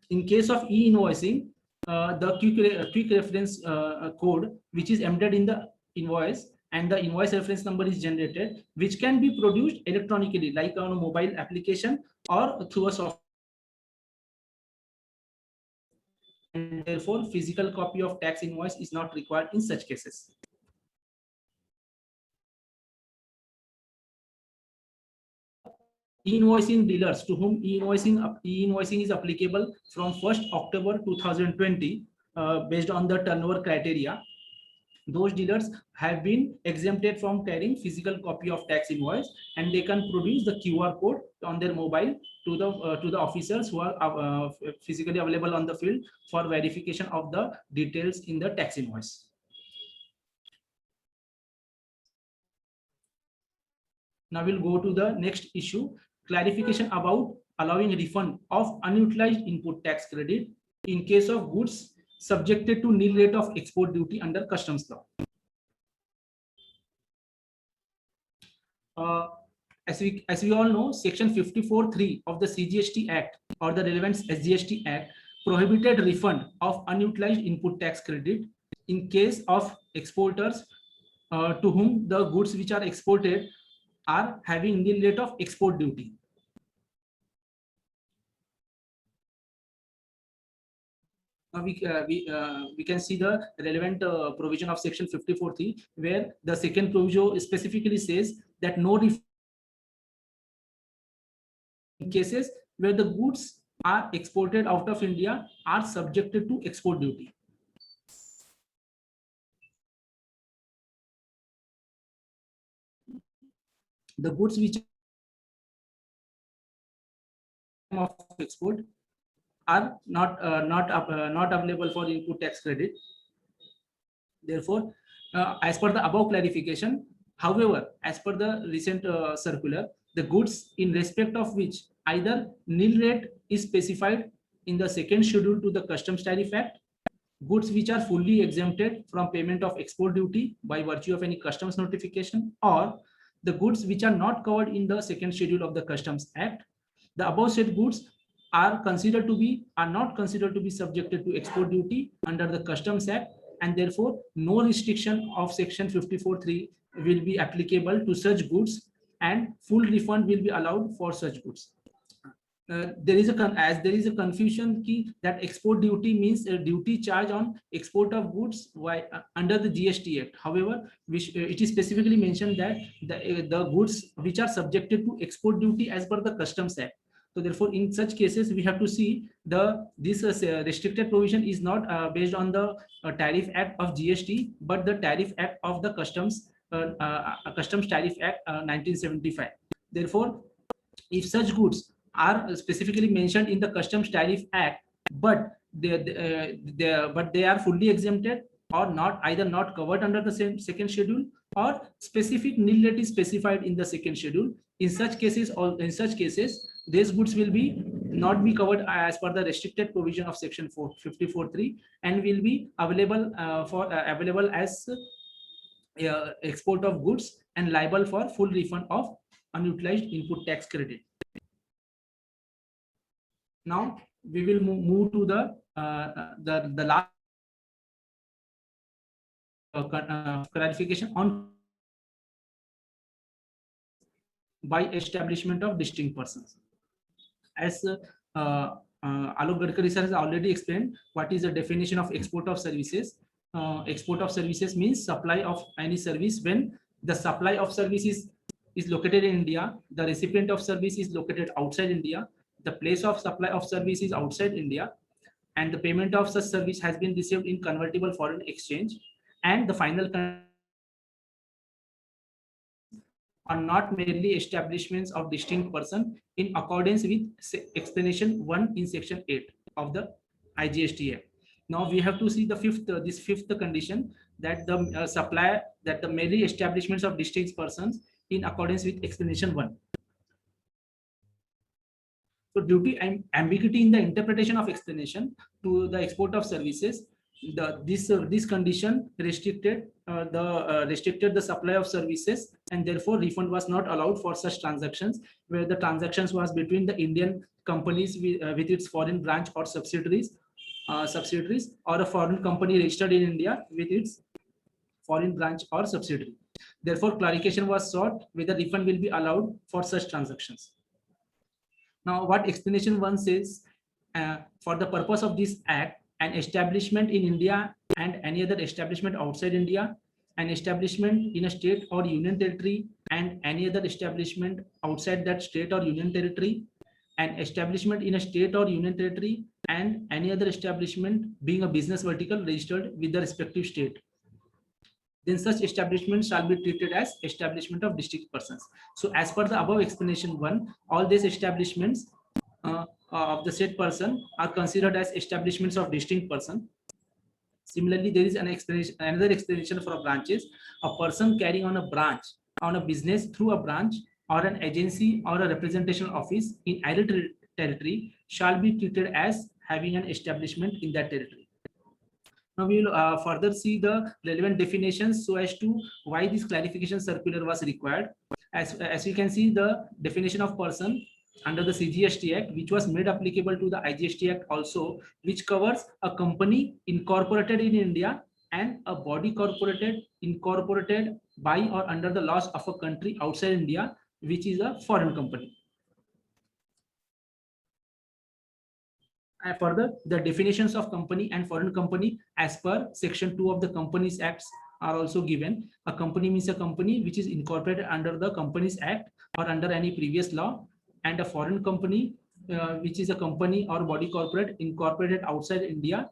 in case of e-invoicing, the quick reference code which is embedded in the invoice, and the invoice reference number is generated, which can be produced electronically like on a mobile application or through a software. And therefore, physical copy of tax invoice is not required in such cases. E-invoicing dealers to whom e-invoicing is applicable from 1st October 2020 based on the turnover criteria, those dealers have been exempted from carrying physical copy of tax invoice, and they can produce the QR code on their mobile to the officers who are physically available on the field for verification of the details in the tax invoice. Now we'll go to the next issue, clarification about allowing refund of unutilized input tax credit in case of goods subjected to nil rate of export duty under customs law. As we all know, Section 54(3) of the CGST Act or the relevant SGST Act prohibited refund of unutilized input tax credit in case of exporters to whom the goods which are exported are having nil rate of export duty. Now we can see the relevant provision of Section 54(3), where the second provision specifically says that no refund in cases where the goods are exported out of India are subjected to export duty. The goods which of export are not available for input tax credit. Therefore, as per the above clarification, however, as per the recent circular, the goods in respect of which either nil rate is specified in the second schedule to the Customs Tariff Act, goods which are fully exempted from payment of export duty by virtue of any customs notification, or the goods which are not covered in the second schedule of the Customs Act, the above said goods are not considered to be subjected to export duty under the Customs Act, and therefore no restriction of Section 54(3) will be applicable to such goods, and full refund will be allowed for such goods. There is a confusion key that export duty means a duty charge on export of goods under the GST Act. However, it is specifically mentioned that the goods which are subjected to export duty as per the Customs Act. So therefore, in such cases, we have to see this restricted provision is not based on the Tariff Act of GST, but the Tariff Act of the Customs Tariff Act 1975. Therefore, if such goods are specifically mentioned in the Customs Tariff Act, but they are fully exempted or not, either not covered under the same second schedule, or specific nil rate is specified in the second schedule, in such cases these goods will not be covered as per the restricted provision of Section 54(3) and will be available available as export of goods and liable for full refund of unutilized input tax credit. Now we will move to the the last clarification on by establishment of distinct persons. As Alok Gadkari sir has already explained what is the definition of export of services. Export of services means supply of any service when the supply of services is located in India, the recipient of service is located outside India, the place of supply of service is outside India, and the payment of such service has been received in convertible foreign exchange, and the final are not merely establishments of distinct person in accordance with explanation 1 in section 8 of the IGST Act. Now we have to see the fifth condition, that the supplier, that the merely establishments of distinct persons in accordance with explanation 1. So due to ambiguity in the interpretation of explanation to the export of services, this condition restricted the supply of services, and therefore refund was not allowed for such transactions where the transactions was between the Indian companies with its foreign branch or subsidiaries, or a foreign company registered in India with its foreign branch or subsidiary. Therefore, clarification was sought whether refund will be allowed for such transactions. Now, what explanation 1 says, for the purpose of this act, an establishment in India and any other establishment outside India, an establishment in a state or union territory and any other establishment outside that state or union territory, an establishment in a state or union territory and any other establishment being a business vertical registered with the respective state, then such establishment shall be treated as establishment of distinct persons. So as per the above explanation 1, all these establishments of the said person are considered as establishments of distinct person. Similarly, there is another explanation for branches. A person carrying on a branch on a business through a branch or an agency or a representation office in either territory shall be treated as having an establishment in that territory. Now we will further see the relevant definitions so as to why this clarification circular was required. As you can see, the definition of person under the CGST Act, which was made applicable to the IGST Act also, which covers a company incorporated in India and a body incorporated by or under the laws of a country outside India, which is a foreign company. And further, the definitions of company and foreign company as per section 2 of the Companies Acts are also given. A company means a company which is incorporated under the Companies Act or under any previous law, and a foreign company which is a company or body corporate incorporated outside India,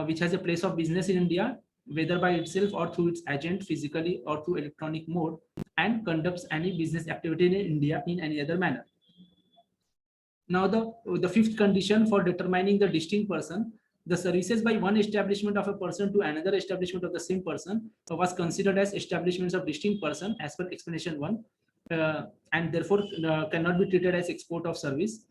which has a place of business in India, whether by itself or through its agent physically or through electronic mode, and conducts any business activity in India in any other manner. Now the fifth condition for determining the distinct person, the services by one establishment of a person to another establishment of the same person was considered as establishments of distinct person as per explanation 1, and therefore cannot be treated as export of service.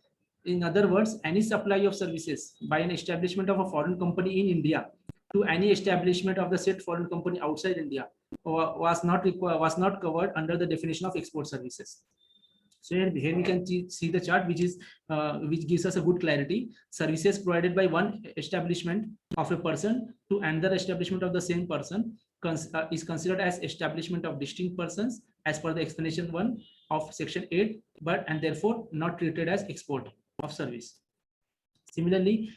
In other words, any supply of services by an establishment of a foreign company in India to any establishment of the said foreign company outside India was not covered under the definition of export services. So here we can see the chart, which gives us a good clarity. Services provided by one establishment of a person to another establishment of the same person is considered as establishment of distinct persons as per the explanation 1 of section 8, and therefore not treated as export of service. Similarly,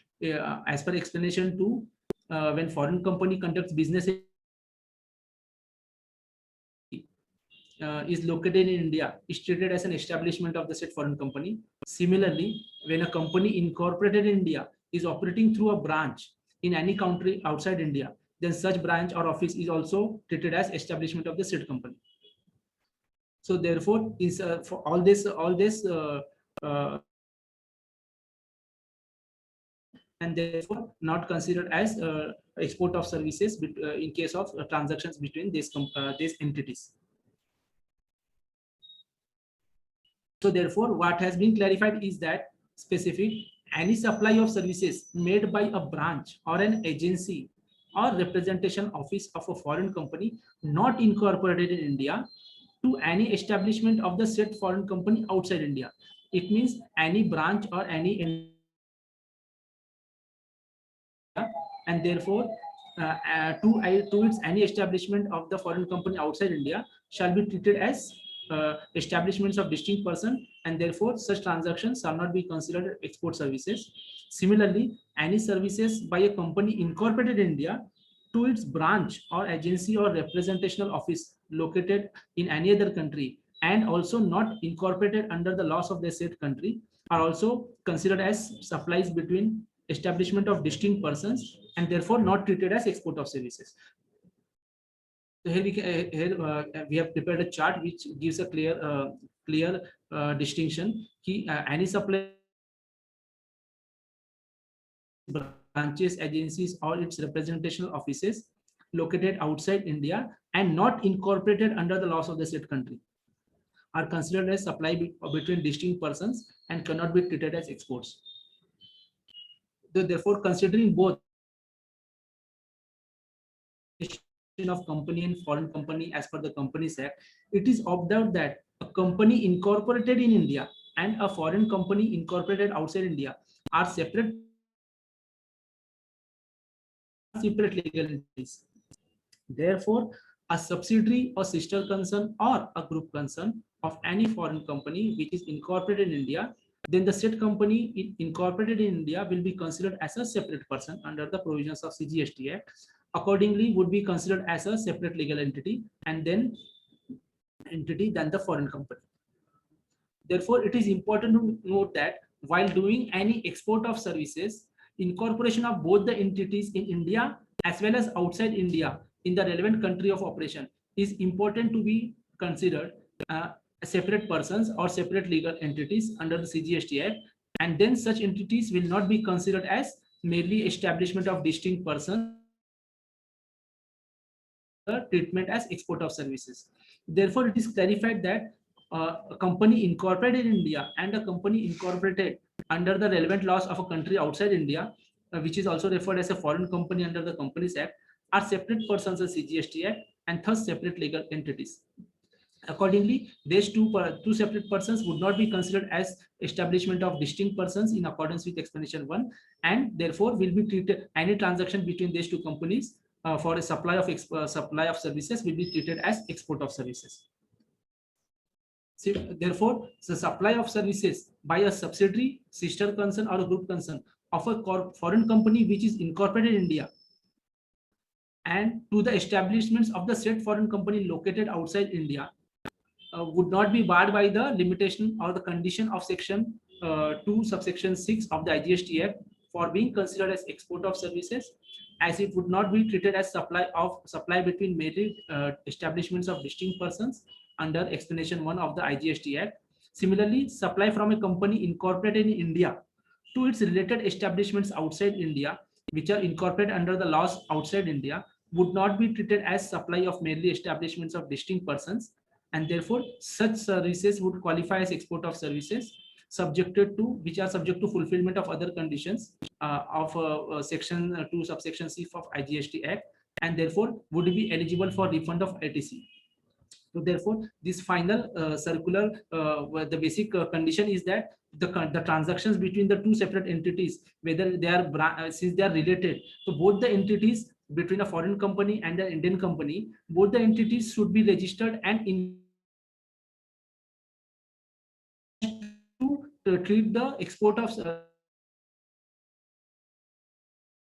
as per explanation 2, when foreign company conducts business is located in India, is treated as an establishment of the said foreign company. Similarly, when a company incorporated in India is operating through a branch in any country outside India, then such branch or office is also treated as establishment of the said company. So therefore, is for all this and therefore not considered as export of services in case of transactions between these entities. So therefore, what has been clarified is that specific any supply of services made by a branch or an agency or representation office of a foreign company not incorporated in India to any establishment of the said foreign company outside India. It means any branch or any and therefore to its any establishment of the foreign company outside India shall be treated as establishments of distinct person, and therefore such transactions shall not be considered export services. Similarly, any services by a company incorporated in India to its branch or agency or representational office located in any other country and also not incorporated under the laws of the said country are also considered as supplies between establishment of distinct persons and therefore not treated as export of services. So here we have prepared a chart which gives a clear distinction. Any supply branches, agencies, or its representational offices located outside India and not incorporated under the laws of the said country are considered as supply between distinct persons and cannot be treated as exports. Therefore, considering both of company and foreign company as per the Companies Act, it is observed that a company incorporated in India and a foreign company incorporated outside India are separate legal entities. Therefore, a subsidiary or sister concern or a group concern of any foreign company which is incorporated in India, then the said company incorporated in India will be considered as a separate person under the provisions of CGST Act. Accordingly, would be considered as a separate legal entity and then entity than the foreign company. Therefore, it is important to note that while doing any export of services, incorporation of both the entities in India as well as outside India in the relevant country of operation is important to be considered separate persons or separate legal entities under the CGST Act, and then such entities will not be considered as merely establishment of distinct persons treatment as export of services. Therefore, it is clarified that a company incorporated in India and a company incorporated under the relevant laws of a country outside India, which is also referred as a foreign company under the Companies Act, are separate persons of CGST Act and thus separate legal entities. Accordingly, these two separate persons would not be considered as establishment of distinct persons in accordance with explanation 1, and therefore will be treated any transaction between these two companies for a supply of services will be treated as export of services. So, therefore, the supply of services by a subsidiary, sister concern, or a group concern of a foreign company which is incorporated in India and to the establishments of the said foreign company located outside India would not be barred by the limitation or the condition of section 2 subsection 6 of the IGST Act for being considered as export of services, as it would not be treated as supply between merely establishments of distinct persons under explanation 1 of the IGST Act. Similarly, supply from a company incorporated in India to its related establishments outside India, which are incorporated under the laws outside India, would not be treated as supply of merely establishments of distinct persons, and therefore such services would qualify as export of services which are subject to fulfillment of other conditions of section 2 subsection C of IGST Act, and therefore would be eligible for refund of ITC. So therefore, this final circular, the basic condition is that the transactions between the two separate entities, whether they are since they are related, so both the entities between a foreign company and an Indian company, both the entities should be registered and to treat the export of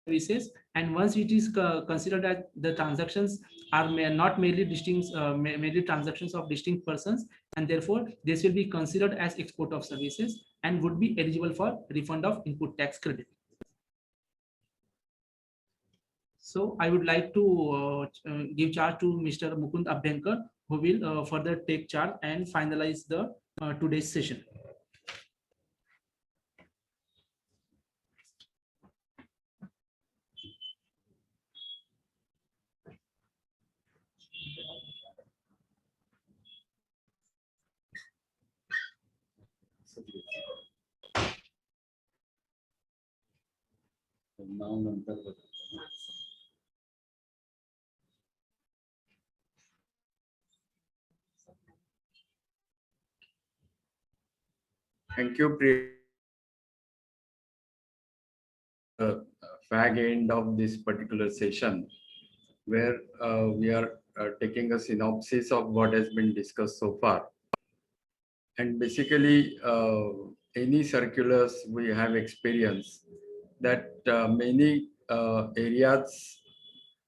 services, and once it is considered that the transactions are not merely merely transactions of distinct persons, and therefore this will be considered as export of services and would be eligible for refund of input tax credit. So I would like to give charge to Mr. Mukund Abhyankar, who will further take charge and finalize the today's session. Thank you, Priya. fag end of this particular session, where we are taking a synopsis of what has been discussed so far. And basically, any circulars we have experienced that many areas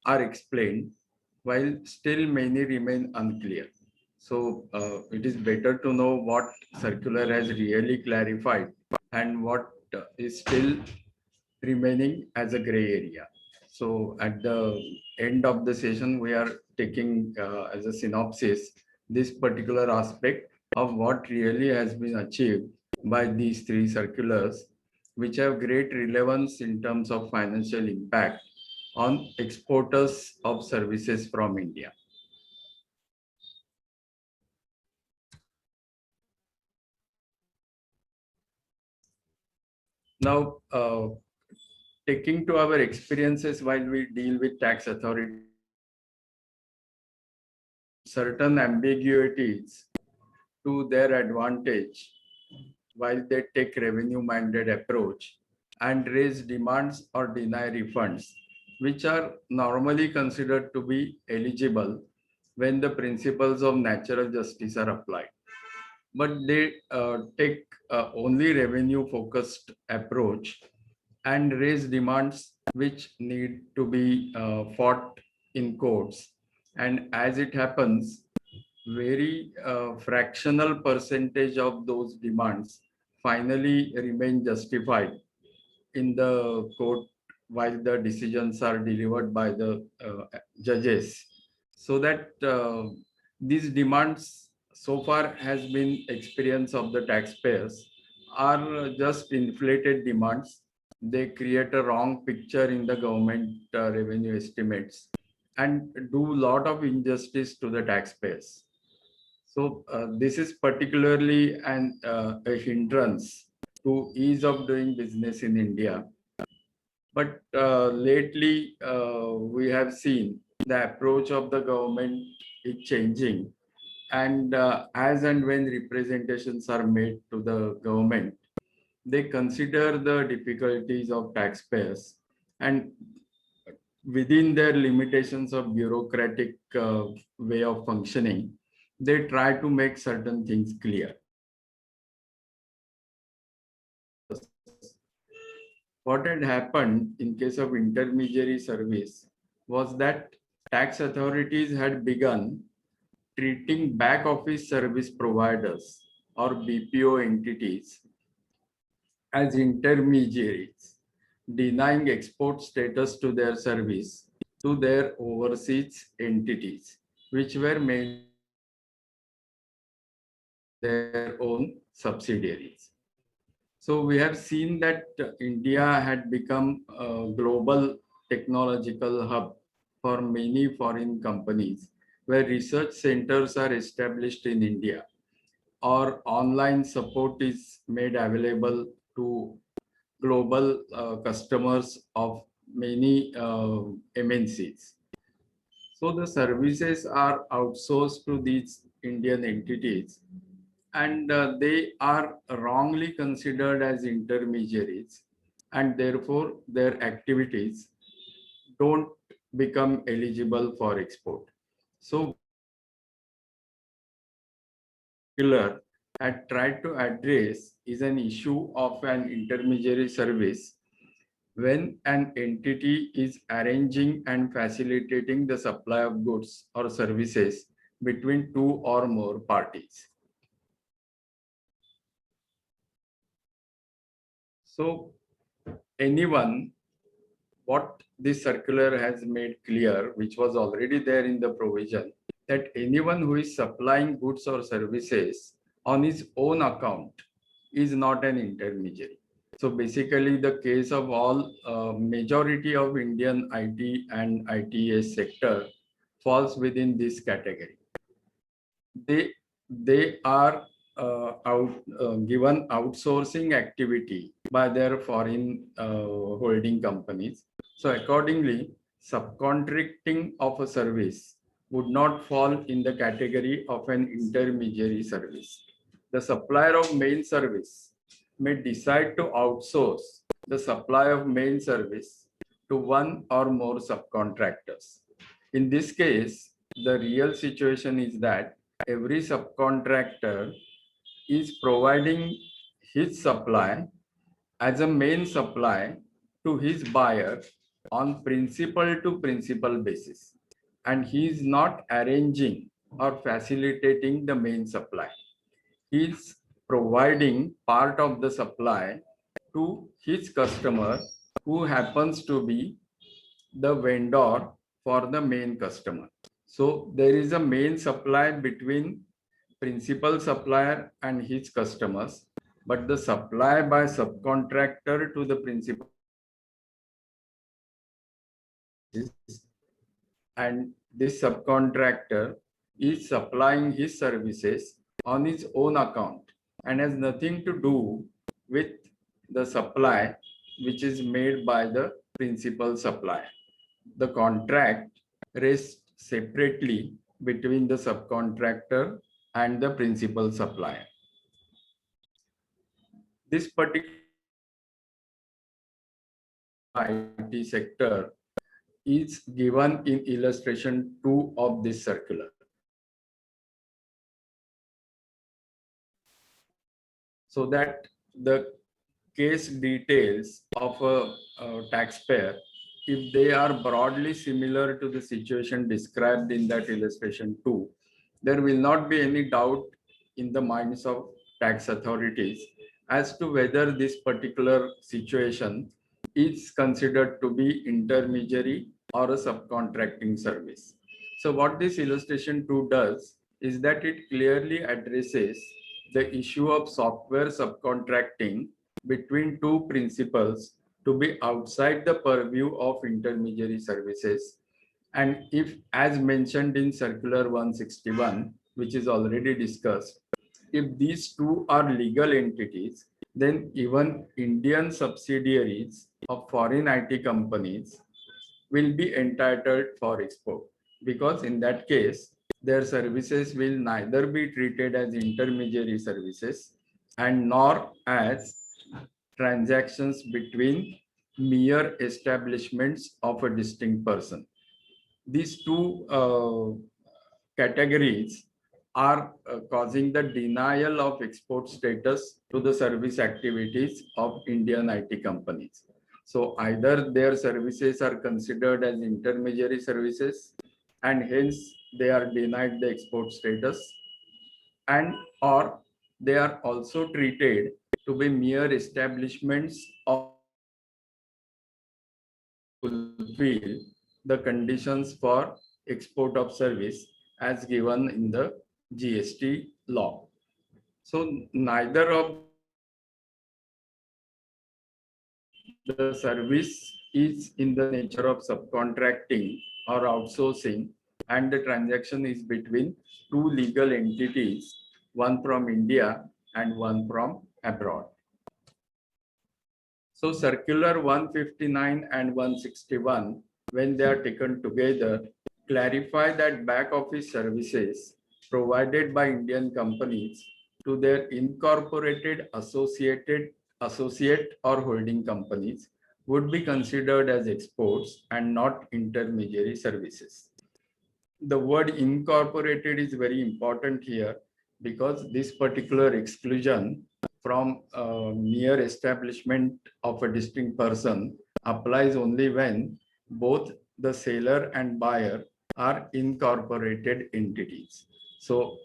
are explained, while still many remain unclear. So it is better to know what circular has really clarified and what is still remaining as a gray area. So at the end of the session, we are taking as a synopsis this particular aspect of what really has been achieved by these three circulars, which have great relevance in terms of financial impact on exporters of services from India. Now, taking to our experiences while we deal with tax authority, certain ambiguities to their advantage while they take revenue minded approach and raise demands or deny refunds, which are normally considered to be eligible when the principles of natural justice are applied. But they take only revenue focused approach and raise demands which need to be fought in courts. And as it happens, very fractional percentage of those demands finally remain justified in the court while the decisions are delivered by the judges. So that these demands so far has been experience of the taxpayers are just inflated demands. They create a wrong picture in the government revenue estimates and do a lot of injustice to the taxpayers. So this is particularly a hindrance to ease of doing business in India. But lately, we have seen the approach of the government is changing. And as and when representations are made to the government, they consider the difficulties of taxpayers and within their limitations of bureaucratic way of functioning, they try to make certain things clear. What had happened in case of intermediary service was that tax authorities had begun treating back office service providers or BPO entities as intermediaries, denying export status to their service to their overseas entities, which were made their own subsidiaries. So we have seen that India had become a global technological hub for many foreign companies, where research centers are established in India or online support is made available to global customers of many MNCs. So the services are outsourced to these Indian entities and they are wrongly considered as intermediaries and therefore their activities don't become eligible for export. So had tried to address is an issue of an intermediary service when an entity is arranging and facilitating the supply of goods or services between two or more parties. So anyone, what this circular has made clear, which was already there in the provision, that anyone who is supplying goods or services on his own account is not an intermediary. So basically the case of all majority of Indian IT and ITES sector falls within this category. They are given outsourcing activity by their foreign holding companies. So accordingly, subcontracting of a service would not fall in the category of an intermediary service. The supplier of mail service may decide to outsource the supply of mail service to one or more subcontractors. In this case, the real situation is that every subcontractor is providing his supply as a main supply to his buyer on principal to principal basis, and he is not arranging or facilitating the main supply. He is providing part of the supply to his customer, who happens to be the vendor for the main customer. So there is a main supply between principal supplier and his customers, but the supply by subcontractor to the principal, and this subcontractor is supplying his services on his own account and has nothing to do with the supply which is made by the principal supplier. The contract rests separately between the subcontractor and the principal supplier. This particular IT sector is given in illustration 2 of this circular. So that the case details of a taxpayer, if they are broadly similar to the situation described in that illustration 2, there will not be any doubt in the minds of tax authorities as to whether this particular situation is considered to be intermediary or a subcontracting service. So what this illustration 2 does is that it clearly addresses the issue of software subcontracting between two principals to be outside the purview of intermediary services. And if, as mentioned in Circular 161, which is already discussed, if these two are legal entities, then even Indian subsidiaries of foreign IT companies will be entitled for export, because in that case, their services will neither be treated as intermediary services and nor as transactions between mere establishments of a distinct person. These two categories are causing the denial of export status to the service activities of Indian IT companies. So either their services are considered as intermediary services and hence they are denied the export status, and or they are also treated to be mere establishments of fulfill the conditions for export of service as given in the GST law. So neither of the service is in the nature of subcontracting or outsourcing, and the transaction is between two legal entities, one from India and one from abroad. So Circular 159 and 161, when they are taken together, clarify that back office services provided by Indian companies to their incorporated associate or holding companies would be considered as exports and not intermediary services. The word incorporated is very important here, because this particular exclusion from mere establishment of a distinct person applies only when both the seller and buyer are incorporated entities. So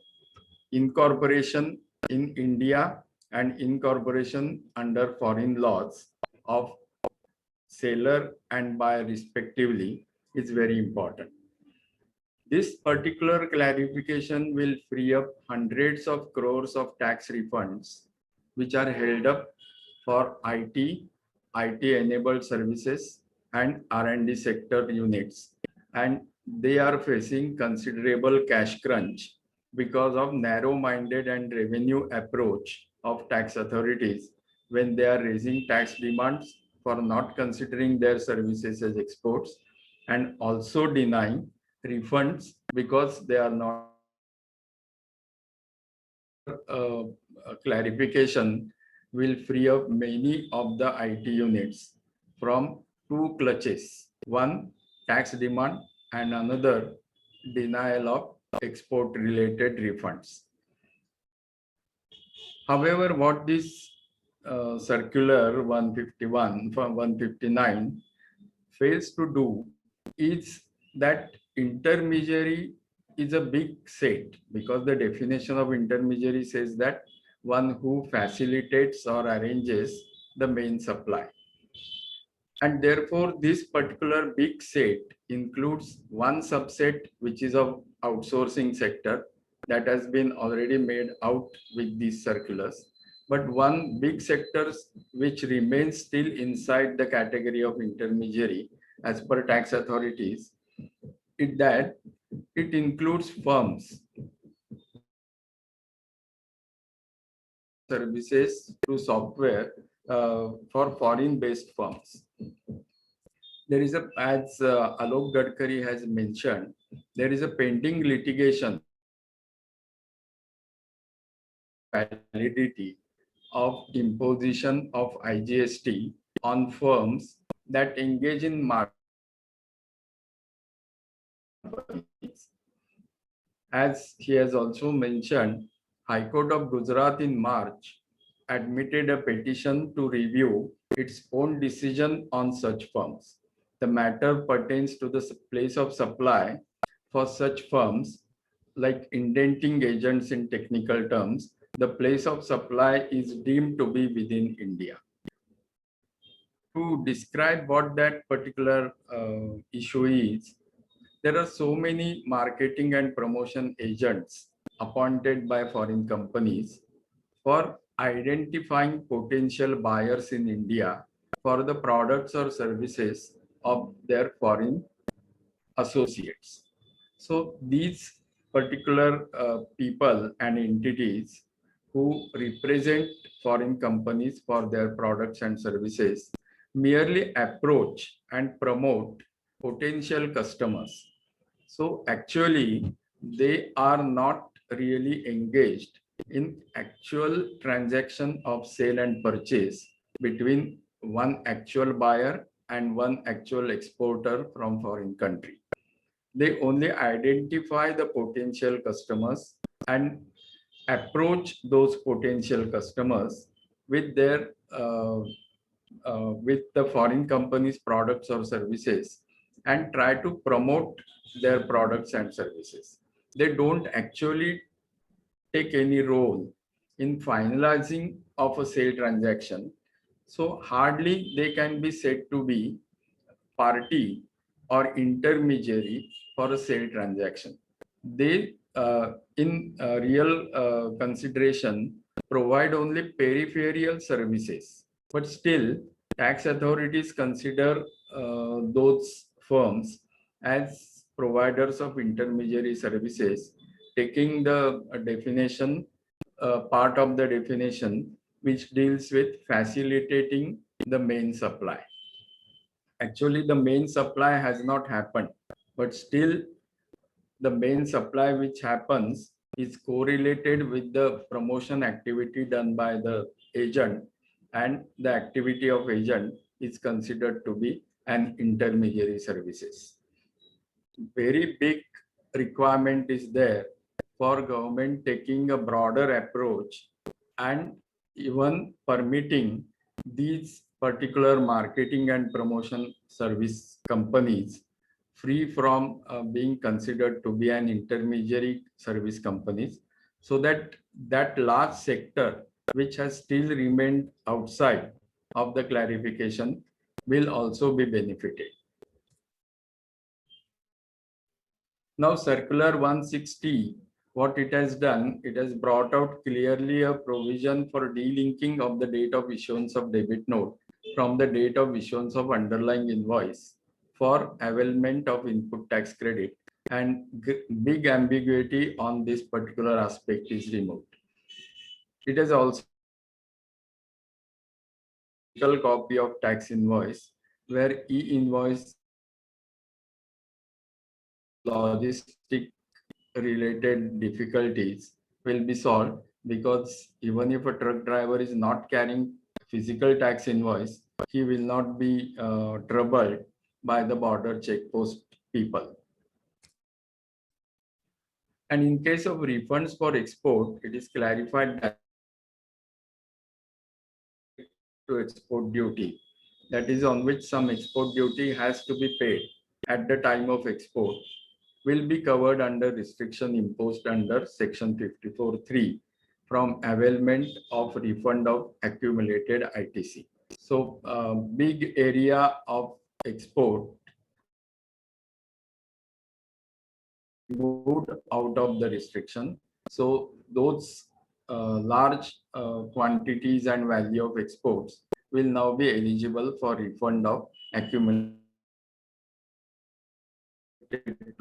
incorporation in India and incorporation under foreign laws of seller and buyer respectively is very important. This particular clarification will free up hundreds of crores of tax refunds which are held up for IT-enabled services and R&D sector units, and they are facing considerable cash crunch because of narrow-minded and revenue approach of tax authorities when they are raising tax demands for not considering their services as exports, and also denying refunds because they are not clarification will free up many of the IT units from two clutches. One, tax demand, and another, denial of export related refunds. However, what this circular 151 from 159 fails to do is that intermediary is a big set, because the definition of intermediary says that one who facilitates or arranges the main supply. And therefore, this particular big set includes one subset which is of outsourcing sector that has been already made out with these circulars. But one big sector which remains still inside the category of intermediary as per tax authorities, it includes firms, services to software for foreign-based firms. There is a, as Alok Gadkari has mentioned, there is a pending litigation validity of imposition of IGST on firms that engage in market. As he has also mentioned, High Court of Gujarat in March admitted a petition to review its own decision on such firms. The matter pertains to the place of supply for such firms, like indenting agents in technical terms. The place of supply is deemed to be within India. To describe what that particular issue is, there are so many marketing and promotion agents appointed by foreign companies for identifying potential buyers in India for the products or services of their foreign associates. So these particular people and entities who represent foreign companies for their products and services merely approach and promote potential customers. So actually, they are not really engaged in actual transaction of sale and purchase between one actual buyer and one actual exporter from foreign country. They only identify the potential customers and approach those potential customers with their with the foreign company's products or services and try to promote their products and services. They don't actually take any role in finalizing of a sale transaction. So hardly they can be said to be party or intermediary for a sale transaction. They, in real consideration, provide only peripheral services. But still, tax authorities consider those firms as providers of intermediary services, taking the definition, part of the definition, which deals with facilitating the main supply. Actually, the main supply has not happened, but still the main supply which happens is correlated with the promotion activity done by the agent, and the activity of agent is considered to be an intermediary services. Very big requirement is there for government taking a broader approach and even permitting these particular marketing and promotion service companies free from being considered to be an intermediary service companies, so that that large sector which has still remained outside of the clarification will also be benefited. Now circular 160, what it has done, it has brought out clearly a provision for delinking of the date of issuance of debit note from the date of issuance of underlying invoice for availment of input tax credit, and big ambiguity on this particular aspect is removed. It has also a copy of tax invoice where e-invoice logistic related difficulties will be solved, because even if a truck driver is not carrying physical tax invoice, he will not be troubled by the border check post people. And in case of refunds for export, it is clarified that to export duty, that is on which some export duty has to be paid at the time of export, will be covered under restriction imposed under section 54(3) from availment of refund of accumulated ITC. So big area of export moved out of the restriction. So those large quantities and value of exports will now be eligible for refund of accumulated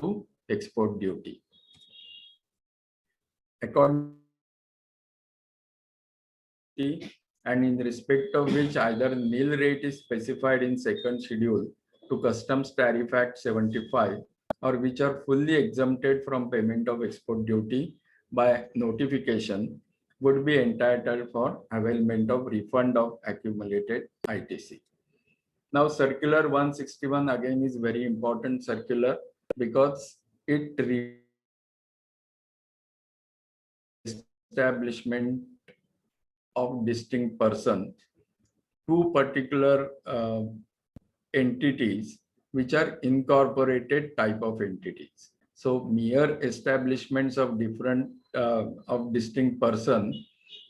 to export duty. According and in respect of which either nil rate is specified in second schedule to Customs Tariff Act 75, or which are fully exempted from payment of export duty by notification, would be entitled for availment of refund of accumulated ITC. Now circular 161 again is very important circular because it establishment of distinct person, two particular entities which are incorporated type of entities. So mere establishments of different of distinct person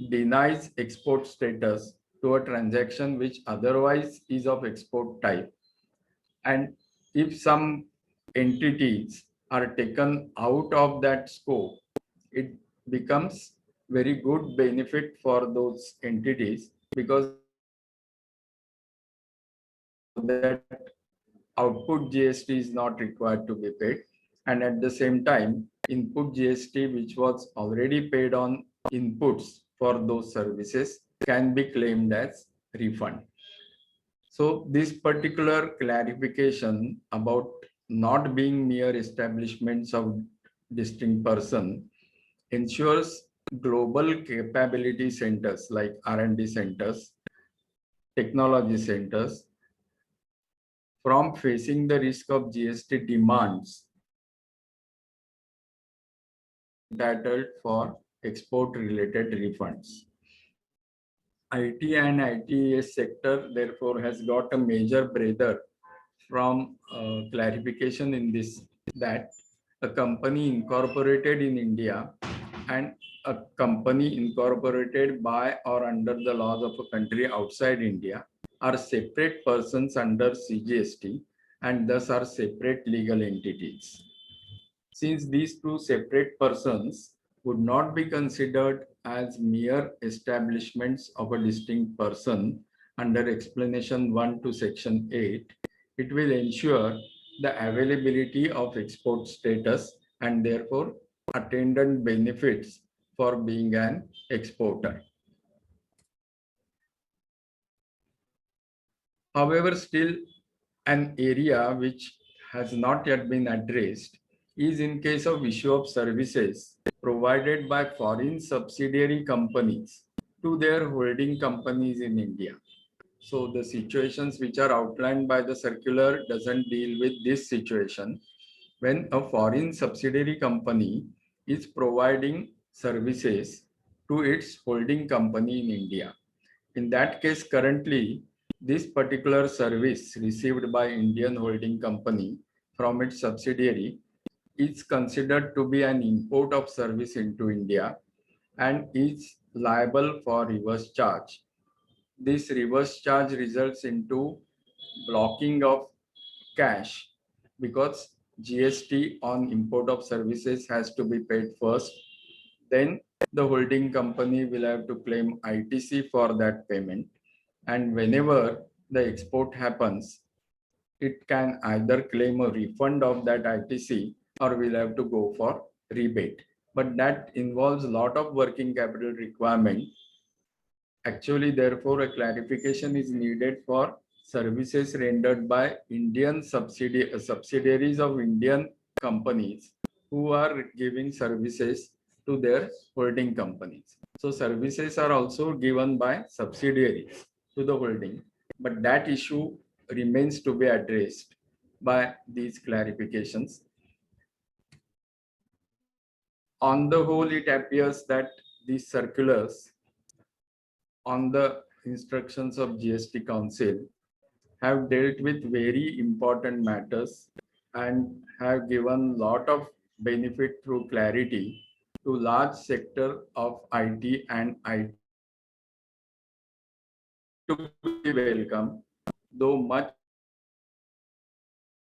denies export status to a transaction which otherwise is of export type. And if some entities are taken out of that scope, it becomes very good benefit for those entities because that output GST is not required to be paid. And at the same time, input GST, which was already paid on inputs for those services, can be claimed as refund. So this particular clarification about not being mere establishments of distinct person ensures global capability centers like R&D centers, technology centers from facing the risk of GST demands entitled for export related refunds. IT and ITES sector therefore has got a major breather from clarification in this, that a company incorporated in India and a company incorporated by or under the laws of a country outside India are separate persons under CGST and thus are separate legal entities. Since these two separate persons would not be considered as mere establishments of a distinct person under explanation 1 to section 8, it will ensure the availability of export status and therefore attendant benefits for being an exporter. However, still an area which has not yet been addressed is in case of issue of services provided by foreign subsidiary companies to their holding companies in India. So the situations which are outlined by the circular doesn't deal with this situation when a foreign subsidiary company is providing services to its holding company in India. In that case, currently, this particular service received by Indian holding company from its subsidiary is considered to be an import of service into India and is liable for reverse charge. This reverse charge results into blocking of cash because GST on import of services has to be paid first. Then the holding company will have to claim ITC for that payment. And whenever the export happens, it can either claim a refund of that ITC or will have to go for rebate. But that involves a lot of working capital requirement. Actually, therefore, a clarification is needed for services rendered by Indian subsidiaries of Indian companies who are giving services to their holding companies. So services are also given by subsidiaries to the holding. but that issue remains to be addressed by these clarifications. On the whole, it appears that these circulars on the instructions of GST Council have dealt with very important matters and have given lot of benefit through clarity to large sector of IT and IT to be welcome, though much